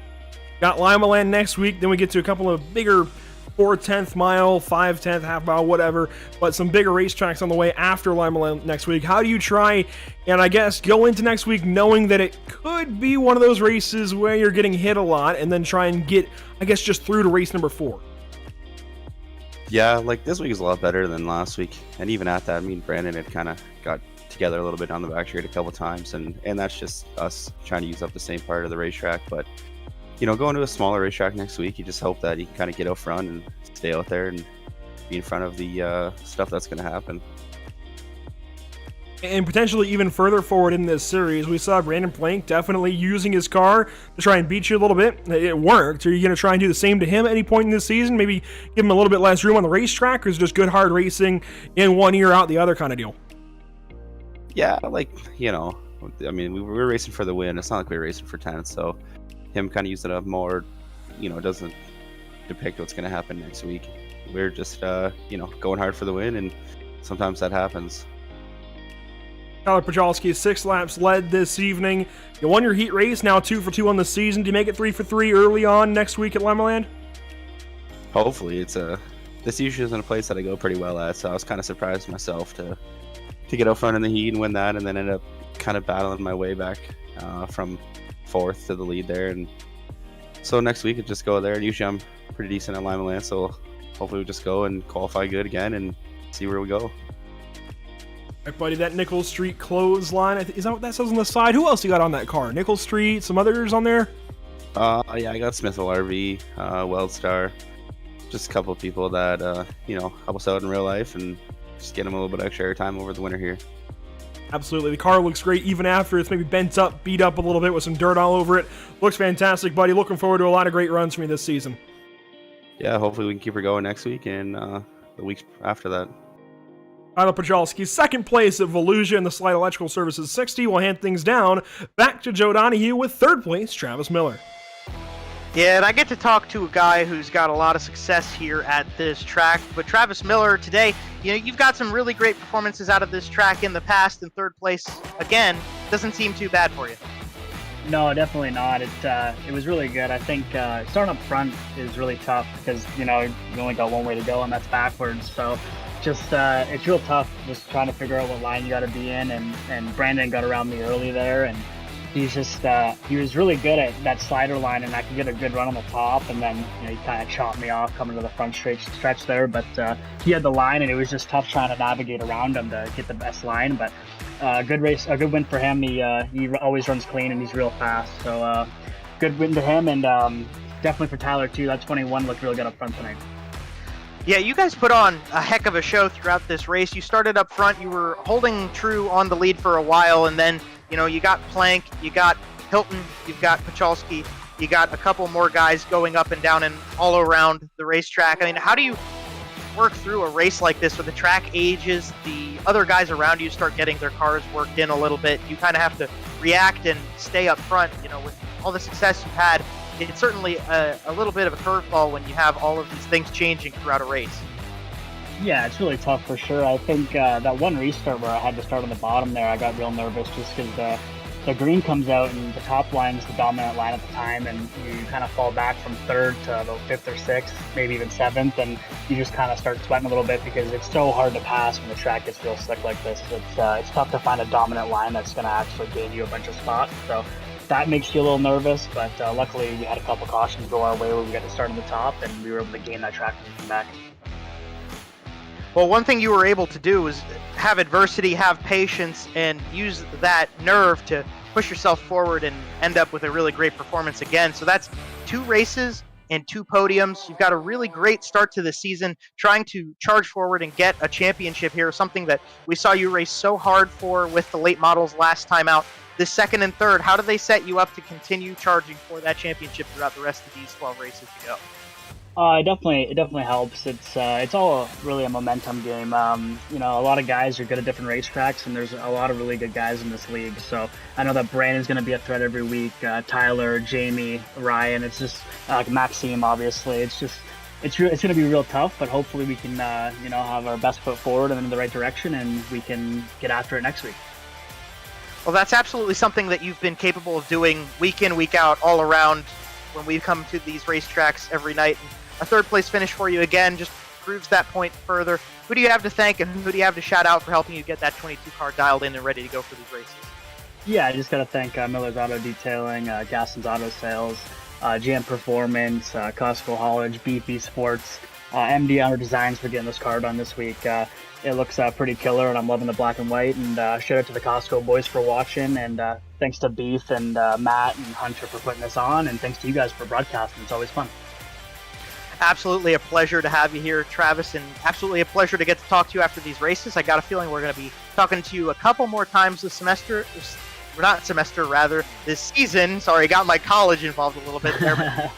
Got Lima Land next week, then we get to a couple of bigger 4/10 mile, 5/10, half mile, whatever, but some bigger racetracks on the way after Lima Land next week. How do you try and, I guess, go into next week knowing that it could be one of those races where you're getting hit a lot, and then try and get, I guess, just through to race number 4? Yeah, like this week is a lot better than last week, and even at that, me and Brandon had kind of got together a little bit on the back straight a couple times, and that's just us trying to use up the same part of the racetrack. But going to a smaller racetrack next week, you just hope that you can kind of get out front and stay out there and be in front of the stuff that's going to happen. And potentially even further forward in this series, we saw Brandon Plank definitely using his car to try and beat you a little bit. It worked. Are you going to try and do the same to him at any point in this season? Maybe give him a little bit less room on the racetrack, or is it just good hard racing in one ear out the other kind of deal? Yeah, I mean, we were racing for the win. It's not like we were racing for 10th, so him kind of using it up more, doesn't depict what's going to happen next week. We're just, going hard for the win, and sometimes that happens. Tyler Pachalski, 6 laps led this evening. You won your heat race, now 2 for 2 on the season. Do you make it 3 for 3 early on next week at Lima Land? Hopefully. This usually isn't a place that I go pretty well at, so I was kind of surprised myself to get out front in the heat and win that, and then end up kind of battling my way back from 4th to the lead there. And so next week, I just go there, and usually I'm pretty decent at Lima Land, so hopefully we just go and qualify good again and see where we go. All right, buddy, that Nichols Street clothesline, is that what that says on the side? Who else you got on that car? Nichols Street, some others on there? Yeah, I got Smithville RV, Weldstar, just a couple of people that, help us out in real life and just get them a little bit extra airtime over the winter here. Absolutely. The car looks great even after it's maybe bent up, beat up a little bit with some dirt all over it. Looks fantastic, buddy. Looking forward to a lot of great runs from you this season. Yeah, hopefully we can keep her going next week and the weeks after that. Tyler Pachalski, second place at Volusia in the Sleight Electrical Services 60. We'll hand things down back to Joe Donahue with third place, Travis Miller. Yeah, and I get to talk to a guy who's got a lot of success here at this track. But Travis Miller, today, you've got some really great performances out of this track in the past, and third place, again, doesn't seem too bad for you. No, definitely not. It was really good. I think starting up front is really tough because, you only got one way to go, and that's backwards. So it's real tough just trying to figure out what line you got to be in. And Brandon got around me early there, and he's just he was really good at that slider line, and I could get a good run on the top, and then he kind of chopped me off coming to the front straight stretch there. But he had the line, and it was just tough trying to navigate around him to get the best line. But good race, a good win for him. He always runs clean, and he's real fast. So good win to him, and definitely for Tyler too. That 21 looked really good up front tonight. Yeah, you guys put on a heck of a show throughout this race. You started up front, you were holding true on the lead for a while, and then you got Plank, you got Hilton, you've got Pachalski, you got a couple more guys going up and down and all around the racetrack. I mean, how do you work through a race like this where the track ages, the other guys around you start getting their cars worked in a little bit? You kind of have to react and stay up front. With all the success you've had, it's certainly a little bit of a curveball when you have all of these things changing throughout a race. Yeah, it's really tough for sure. I think that one restart where I had to start on the bottom there, I got real nervous just because the green comes out and the top line is the dominant line at the time, and you kind of fall back from third to about 5th or 6th, maybe even 7th, and you just kind of start sweating a little bit because it's so hard to pass when the track gets real slick like this. It's tough to find a dominant line that's going to actually gain you a bunch of spots. So that makes you a little nervous, but luckily we had a couple cautions go our way where we got to start on the top, and we were able to gain that track and come back. Well, one thing you were able to do was have adversity, have patience, and use that nerve to push yourself forward and end up with a really great performance again. So that's 2 races and 2 podiums. You've got a really great start to the season, trying to charge forward and get a championship here, something that we saw you race so hard for with the late models last time out. This second and third, how do they set you up to continue charging for that championship throughout the rest of these 12 races to go? It definitely helps. It's all really a momentum game. You know, a lot of guys are good at different racetracks, and there's a lot of really good guys in this league. So I know that Brandon's going to be a threat every week. Tyler, Jamie, Ryan. It's just Maxime. Obviously, it's going to be real tough. But hopefully, we can have our best foot forward and in the right direction, and we can get after it next week. Well, that's absolutely something that you've been capable of doing week in, week out, all around when we come to these racetracks every night. A third place finish for you again just proves that point further. Who do you have to thank and who do you have to shout out for helping you get that 22 car dialed in and ready to go for these races? Yeah, I just got to thank Miller's Auto Detailing, Gaston's Auto Sales, GM Performance, Costco Haulage, Beefy Sports, MD Auto Designs for getting this car done this week. It looks pretty killer, and I'm loving the black and white. And shout out to the Costco boys for watching, and thanks to Beef and Matt and Hunter for putting this on, and thanks to you guys for broadcasting. It's always fun. Absolutely a pleasure to have you here, Travis, and absolutely a pleasure to get to talk to you after these races. I got a feeling we're going to be talking to you a couple more times this season. Sorry, I got my college involved a little bit there.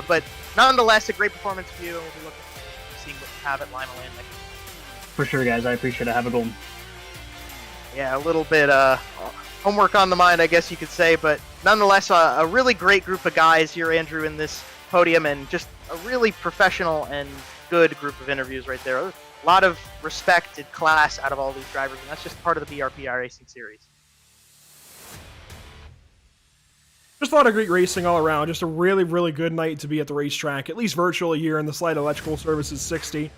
But nonetheless, a great performance for you, and we'll be looking forward to seeing what you have at Lima Land next week. For sure, guys. I appreciate it. Have a good one. Yeah, a little bit homework on the mind, I guess you could say, but nonetheless, a really great group of guys here, Andrew, in this podium, and just a really professional and good group of interviews right there. A lot of respected class out of all these drivers, and that's just part of the BRP iRacing series. Just a lot of great racing all around. Just a really, really good night to be at the racetrack, at least virtually here in the Sleight Electrical Services 60.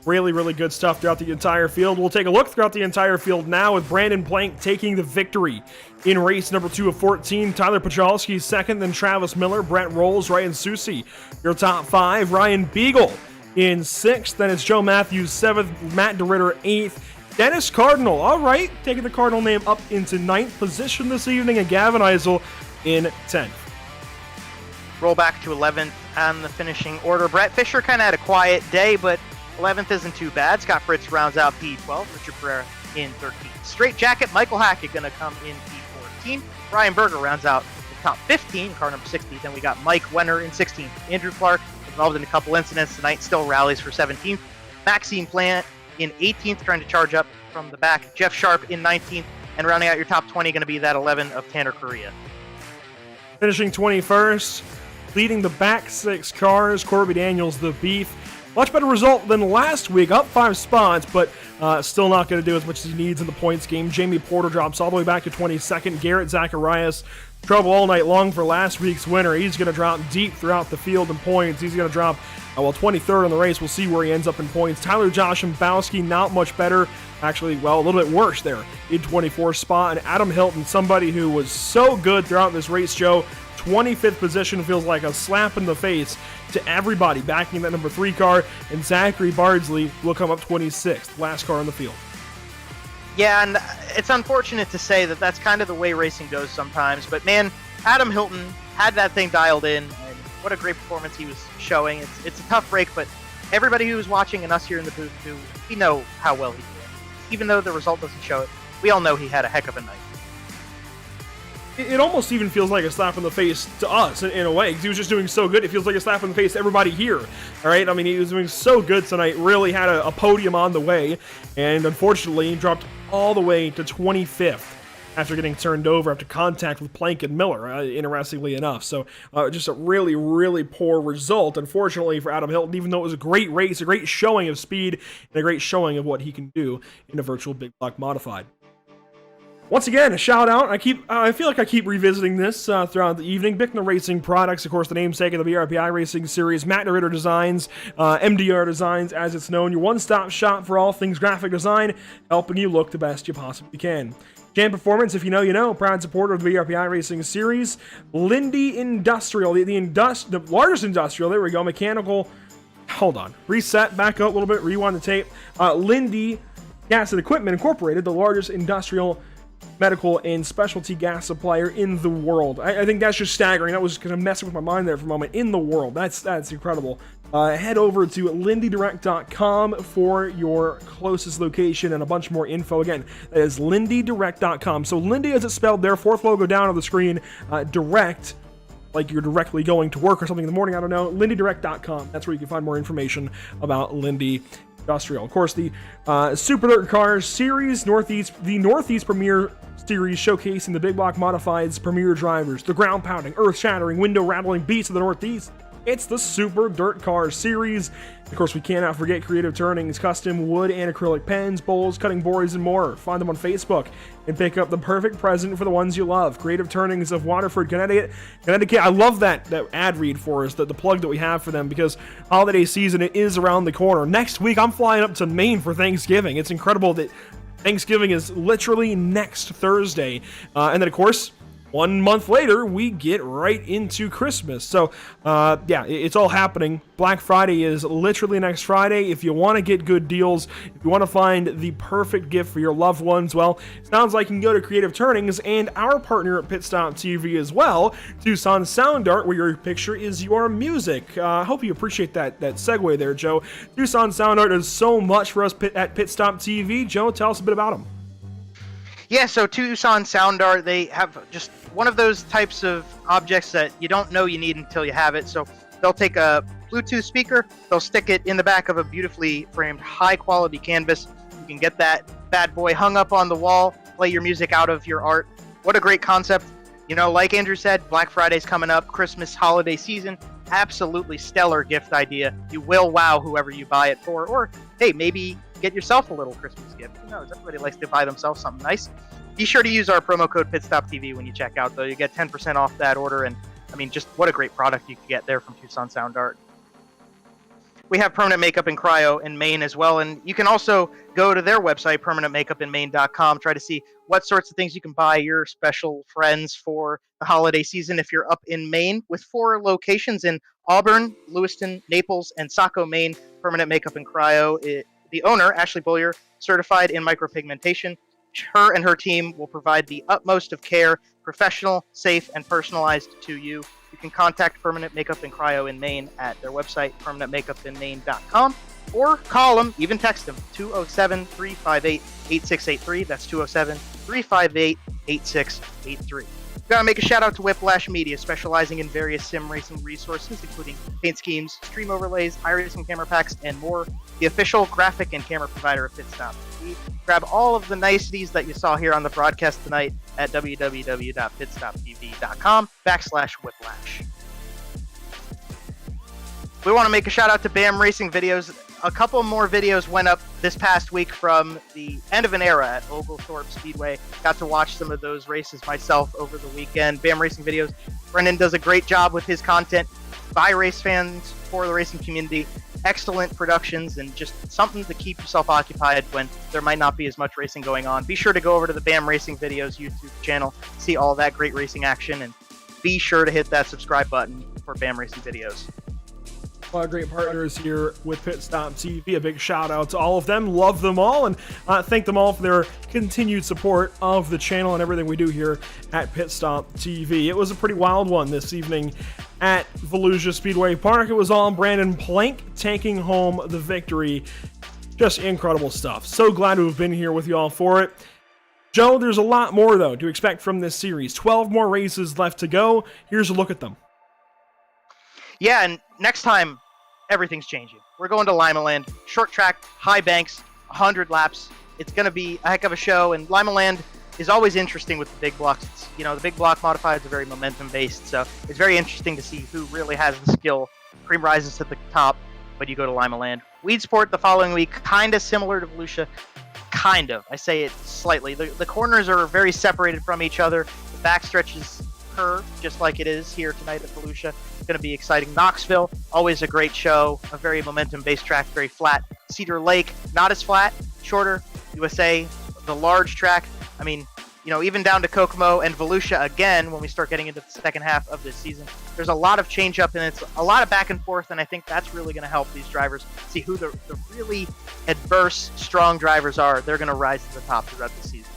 Really, really good stuff throughout the entire field. We'll take a look throughout the entire field now with Brandon Plank taking the victory in race number 2 of 14. Tyler Pachalski second, then Travis Miller, Brett Rolls, Ryan Susi, your top 5. Ryan Beagle in 6th, then it's Joe Matthews 7th, Matt DeRitter 8th. Dennis Cardinal, all right, taking the Cardinal name up into 9th position this evening, and Gavin Eisel in 10th. Roll back to 11th on the finishing order. Brett Fisher kind of had a quiet day, but 11th isn't too bad. Scott Fritz rounds out P12. Richard Pereira in 13th. Straight Jacket, Michael Hackett going to come in P14. Brian Berger rounds out the top 15, car number 60. Then we got Mike Wenner in 16th. Andrew Clark, involved in a couple incidents tonight, still rallies for 17th. Maxime Plant in 18th, trying to charge up from the back. Jeff Sharp in 19th. And rounding out your top 20, going to be that 11 of Tanner Correa. Finishing 21st, leading the back 6 cars, Corby Daniels, the Beef. Much better result than last week, up 5 spots, but still not going to do as much as he needs in the points game. Jamie Porter drops all the way back to 22nd. Garrett Zacharias, trouble all night long for last week's winner. He's going to drop deep throughout the field in points. He's going to drop, 23rd in the race. We'll see where he ends up in points. Tyler Joshambowski, not much better. Actually, a little bit worse there in 24th spot. And Adam Hilton, somebody who was so good throughout this race, Joe. 25th position feels like a slap in the face to everybody backing that number 3 car, and Zachary Bardsley will come up 26th, last car on the field. Yeah, and it's unfortunate to say that that's kind of the way racing goes sometimes, but man, Adam Hilton had that thing dialed in, and what a great performance he was showing. It's a tough break, but everybody who was watching and us here in the booth too, we know how well he did. Even though the result doesn't show it, we all know he had a heck of a night. It almost even feels like a slap in the face to us in a way, because he was just doing so good. It feels like a slap in the face to everybody here. All right, I mean, he was doing so good tonight. Really had a podium on the way, and unfortunately, he dropped all the way to 25th after getting turned over after contact with Plank and Miller. Interestingly enough, so just a really, really poor result. Unfortunately for Adam Hilton, even though it was a great race, a great showing of speed, and a great showing of what he can do in a virtual big block modified. Once again, a shout out. I feel like I keep revisiting this throughout the evening. Bickner Racing Products, of course, the namesake of the BRP iRacing series. Matt DeRitter Designs, MDR Designs, as it's known. Your one-stop shop for all things graphic design, helping you look the best you possibly can. Jam Performance, if you know, you know. Proud supporter of the BRP iRacing series. Lindy Industrial, the largest industrial, there we go, mechanical hold on, reset, back up a little bit, rewind the tape. Linde Gas and Equipment Incorporated, the largest industrial, medical, and specialty gas supplier in the world. I think that's just staggering. That was kind of messing with my mind there for a moment. In the world. That's incredible. Head over to lindedirect.com for your closest location and a bunch more info. Again, that is lindedirect.com. So Linde, as it's spelled there, fourth logo down on the screen, direct, like you're directly going to work or something in the morning, I don't know, lindedirect.com. That's where you can find more information about Linde Industrial. Of course, the Super Dirt Cars Series, the Northeast Premier Series, showcasing the big block modifieds premier drivers, the ground pounding, earth shattering, window rattling beats of the Northeast. It's the Super Dirt Cars Series. Of course, we cannot forget Creative Turnings, custom wood and acrylic pens, bowls, cutting boards, and more. Find them on Facebook and pick up the perfect present for the ones you love. Creative Turnings of Waterford, Connecticut. I love that ad read for us, the plug that we have for them, because holiday season, it is around the corner. Next week, I'm flying up to Maine for Thanksgiving. It's incredible that Thanksgiving is literally next Thursday. And then, of course, 1 month later, we get right into Christmas. So, it's all happening. Black Friday is literally next Friday. If you want to get good deals, if you want to find the perfect gift for your loved ones, well, it sounds like you can go to Creative Turnings and our partner at Pit Stop TV as well, Tucson Sound Art, where your picture is your music. I hope you appreciate that segue there, Joe. Tucson Sound Art does so much for us at Pit Stop TV. Joe, tell us a bit about them. Yeah, so Tucson Sound Art, they have just one of those types of objects that you don't know you need until you have it. So they'll take a Bluetooth speaker, they'll stick it in the back of a beautifully framed high-quality canvas. You can get that bad boy hung up on the wall, play your music out of your art. What a great concept. You know, like Andrew said, Black Friday's coming up, Christmas holiday season. Absolutely stellar gift idea. You will wow whoever you buy it for. Or, hey, maybe get yourself a little Christmas gift. Who knows? Everybody likes to buy themselves something nice. Be sure to use our promo code PitStopTV when you check out, though. You get 10% off that order. And, I mean, just what a great product you can get there from Tucson Sound Art. We have permanent makeup and cryo in Maine as well. And you can also go to their website, permanentmakeupinmaine.com, try to see what sorts of things you can buy your special friends for the holiday season if you're up in Maine, with 4 locations in Auburn, Lewiston, Naples, and Saco, Maine. Permanent makeup and cryo. The owner, Ashley Bullier, certified in micropigmentation. Her and her team will provide the utmost of care, professional, safe, and personalized to you. You can contact Permanent Makeup and Cryo in Maine at their website, permanentmakeupinmaine.com, or call them, even text them, 207-358-8683. That's 207-358-8683. Gotta make a shout out to Whiplash Media, specializing in various sim racing resources, including paint schemes, stream overlays, iRacing camera packs, and more. The official graphic and camera provider of Pit Stop TV. Grab all of the niceties that you saw here on the broadcast tonight at www.pitstoptv.com/Whiplash. We want to make a shout out to BAM Racing Videos. A couple more videos went up this past week from the end of an era at Oglethorpe Speedway. Got to watch some of those races myself over the weekend. BAM Racing Videos. Brendan does a great job with his content. By race fans, for the racing community. Excellent productions and just something to keep yourself occupied when there might not be as much racing going on. Be sure to go over to the BAM Racing Videos YouTube channel, see all that great racing action, and be sure to hit that subscribe button for BAM Racing Videos. A lot of great partners here with Pit Stop TV. A big shout out to all of them. Love them all, and thank them all for their continued support of the channel and everything we do here at Pit Stop TV. It was a pretty wild one this evening at Volusia Speedway Park. It was all Brandon Plank taking home the victory. Just incredible stuff. So glad to have been here with you all for it. Joe, there's a lot more, though, to expect from this series. 12 more races left to go. Here's a look at them. Yeah, and next time, everything's changing. We're going to Lima Land, short track, high banks, 100 laps. It's going to be a heck of a show, and Lima Land is always interesting with the big blocks. It's, the big block modifieds are very momentum-based, so it's very interesting to see who really has the skill. Cream rises to the top, but you go to Lima Land. Weedsport the following week, kind of similar to Volusia. Kind of. I say it slightly. The corners are very separated from each other. The backstretch is curved, just like it is here tonight at Volusia. It's going to be exciting. Knoxville, always a great show. A very momentum-based track, very flat. Cedar Lake, not as flat, shorter. USA, the large track. I mean, even down to Kokomo and Volusia again when we start getting into the second half of this season. There's a lot of change up, and it's a lot of back and forth, and I think that's really going to help these drivers see who the really adverse, strong drivers are. They're going to rise to the top throughout the season.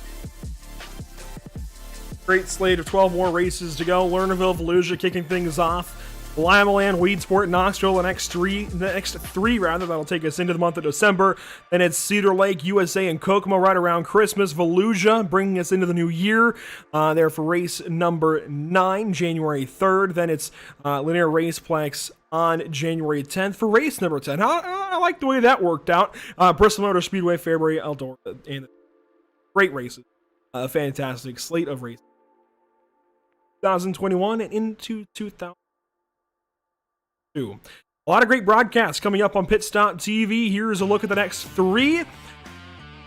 Great slate of 12 more races to go. Lernerville, Volusia kicking things off. Limaland, Weedsport, Knoxville, the next three that'll take us into the month of December. Then it's Cedar Lake, USA, and Kokomo right around Christmas. Volusia bringing us into the new year there for race number 9, January 3rd. Then it's Linear Raceplex on January 10th for race number 10. I like the way that worked out. Bristol Motor Speedway, Fairbury, Eldora, and great races. Fantastic slate of races. 2021 and into 2000. A lot of great broadcasts coming up on Pit Stop TV. Here's a look at the next 3.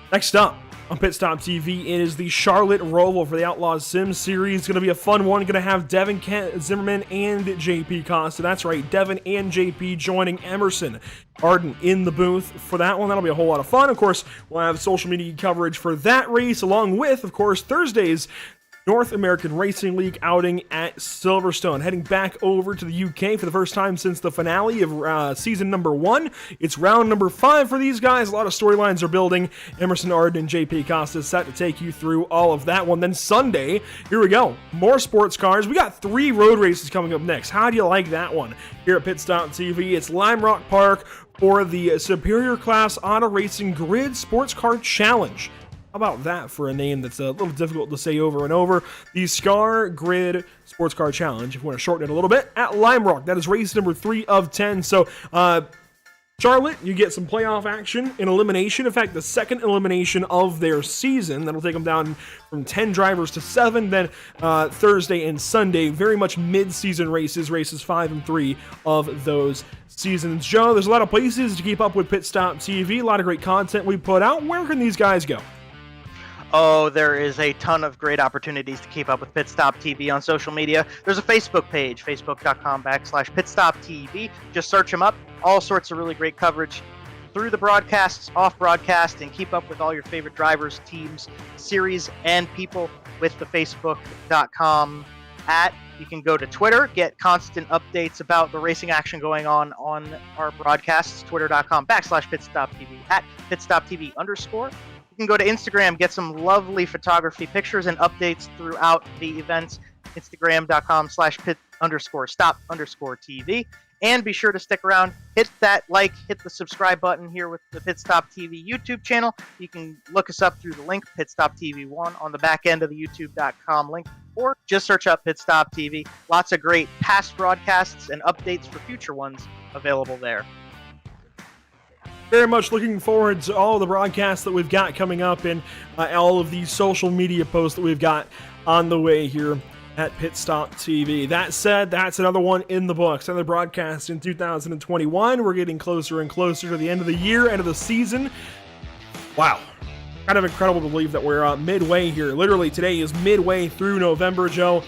Next up on Pit Stop TV is the Charlotte Roval for the Outlaws Sim Series. It's going to be a fun one. Going to have Devin Zimmerman and JP Costa. That's right, Devin and JP joining Emerson Arden in the booth for that one. That'll be a whole lot of fun. Of course, we'll have social media coverage for that race, along with, of course, Thursday's North American Racing League outing at Silverstone. Heading back over to the UK for the first time since the finale of season number 1. It's round number 5 for these guys. A lot of storylines are building. Emerson Arden and JP Costa set to take you through all of that one. Then Sunday, here we go. More sports cars. We got 3 road races coming up next. How do you like that one? Here at Pit Stop TV, it's Lime Rock Park for the Superior Class Auto Racing Grid Sports Car Challenge. How about that for a name that's a little difficult to say over and over? The Scar Grid Sports Car Challenge, if you want to shorten it a little bit, at Lime Rock. That is race number 3 of 10. So, Charlotte, you get some playoff action in elimination. In fact, the second elimination of their season. That'll take them down from 10 drivers to 7. Then Thursday and Sunday, very much mid-season races 5 and 3 of those seasons. Joe, there's a lot of places to keep up with Pit Stop TV. A lot of great content we put out. Where can these guys go? Oh, there is a ton of great opportunities to keep up with Pit Stop TV on social media. There's a Facebook page, facebook.com/PitStopTV. Just search them up. All sorts of really great coverage through the broadcasts, off broadcast, and keep up with all your favorite drivers, teams, series, and people with the Facebook.com @ You can go to Twitter, get constant updates about the racing action going on our broadcasts, twitter.com/PitStopTV @PitStopTV_. You can go to Instagram, get some lovely photography, pictures, and updates throughout the events. Instagram.com/pit_stop_TV. And be sure to stick around, hit that like, hit the subscribe button here with the Pit Stop TV YouTube channel. You can look us up through the link, Pit Stop TV 1, on the back end of the youtube.com link, or just search up Pit Stop TV. Lots of great past broadcasts and updates for future ones available there. Very much looking forward to all the broadcasts that we've got coming up and all of these social media posts that we've got on the way here at Pit Stop TV. That said, that's another one in the books. Another broadcast in 2021. We're getting closer and closer to the end of the year, end of the season. Wow. Kind of incredible to believe that we're midway here. Literally, today is midway through November, Joe.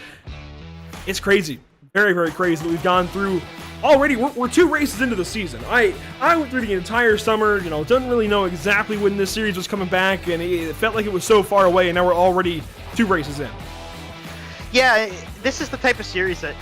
It's crazy. Very, very crazy that we've gone through already. We're 2 races into the season. I went through the entire summer, didn't really know exactly when this series was coming back, and it felt like it was so far away, and now we're already 2 races in. Yeah, this is the type of series that,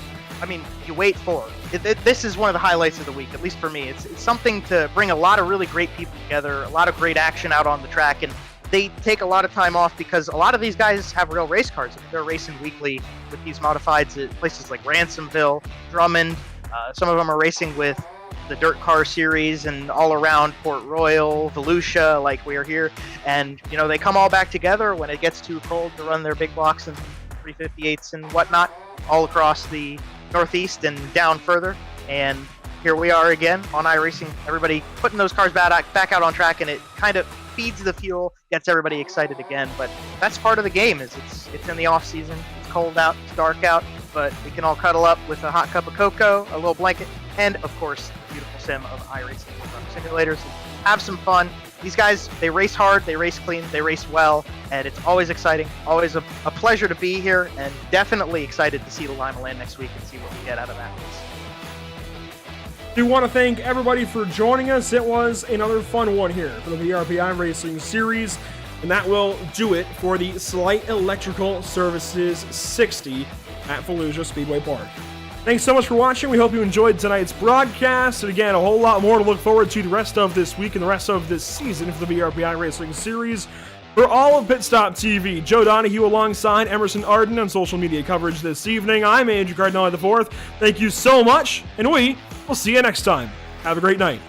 you wait for. This is one of the highlights of the week, at least for me. It's something to bring a lot of really great people together, a lot of great action out on the track, and they take a lot of time off because a lot of these guys have real race cars. They're racing weekly with these modifieds at places like Ransomville, Drummond. Some of them are racing with the Dirt Car Series and all around Port Royal, Volusia, like we are here. And, they come all back together when it gets too cold to run their big blocks and 358s and whatnot all across the Northeast and down further. And here we are again on iRacing. Everybody putting those cars back out on track, and it kind of feeds the fuel, gets everybody excited again. But that's part of the game. Is it's in the off season. It's cold out. It's dark out. But we can all cuddle up with a hot cup of cocoa, a little blanket, and of course, the beautiful sim of iRacing simulators. Have some fun. These guys, they race hard, they race clean, they race well, and it's always exciting. Always a pleasure to be here, and definitely excited to see the Limaland next week and see what we get out of that race. Do want to thank everybody for joining us. It was another fun one here for the BRP iRacing series. And that will do it for the Sleight Electrical Services 60 at Fallujah Speedway Park. Thanks so much for watching. We hope you enjoyed tonight's broadcast. And again, a whole lot more to look forward to the rest of this week and the rest of this season for the BRP iRacing series. For all of Pit Stop TV, Joe Donahue alongside Emerson Arden on social media coverage this evening. I'm Andrew Cardinale IV. Thank you so much, and we will see you next time. Have a great night.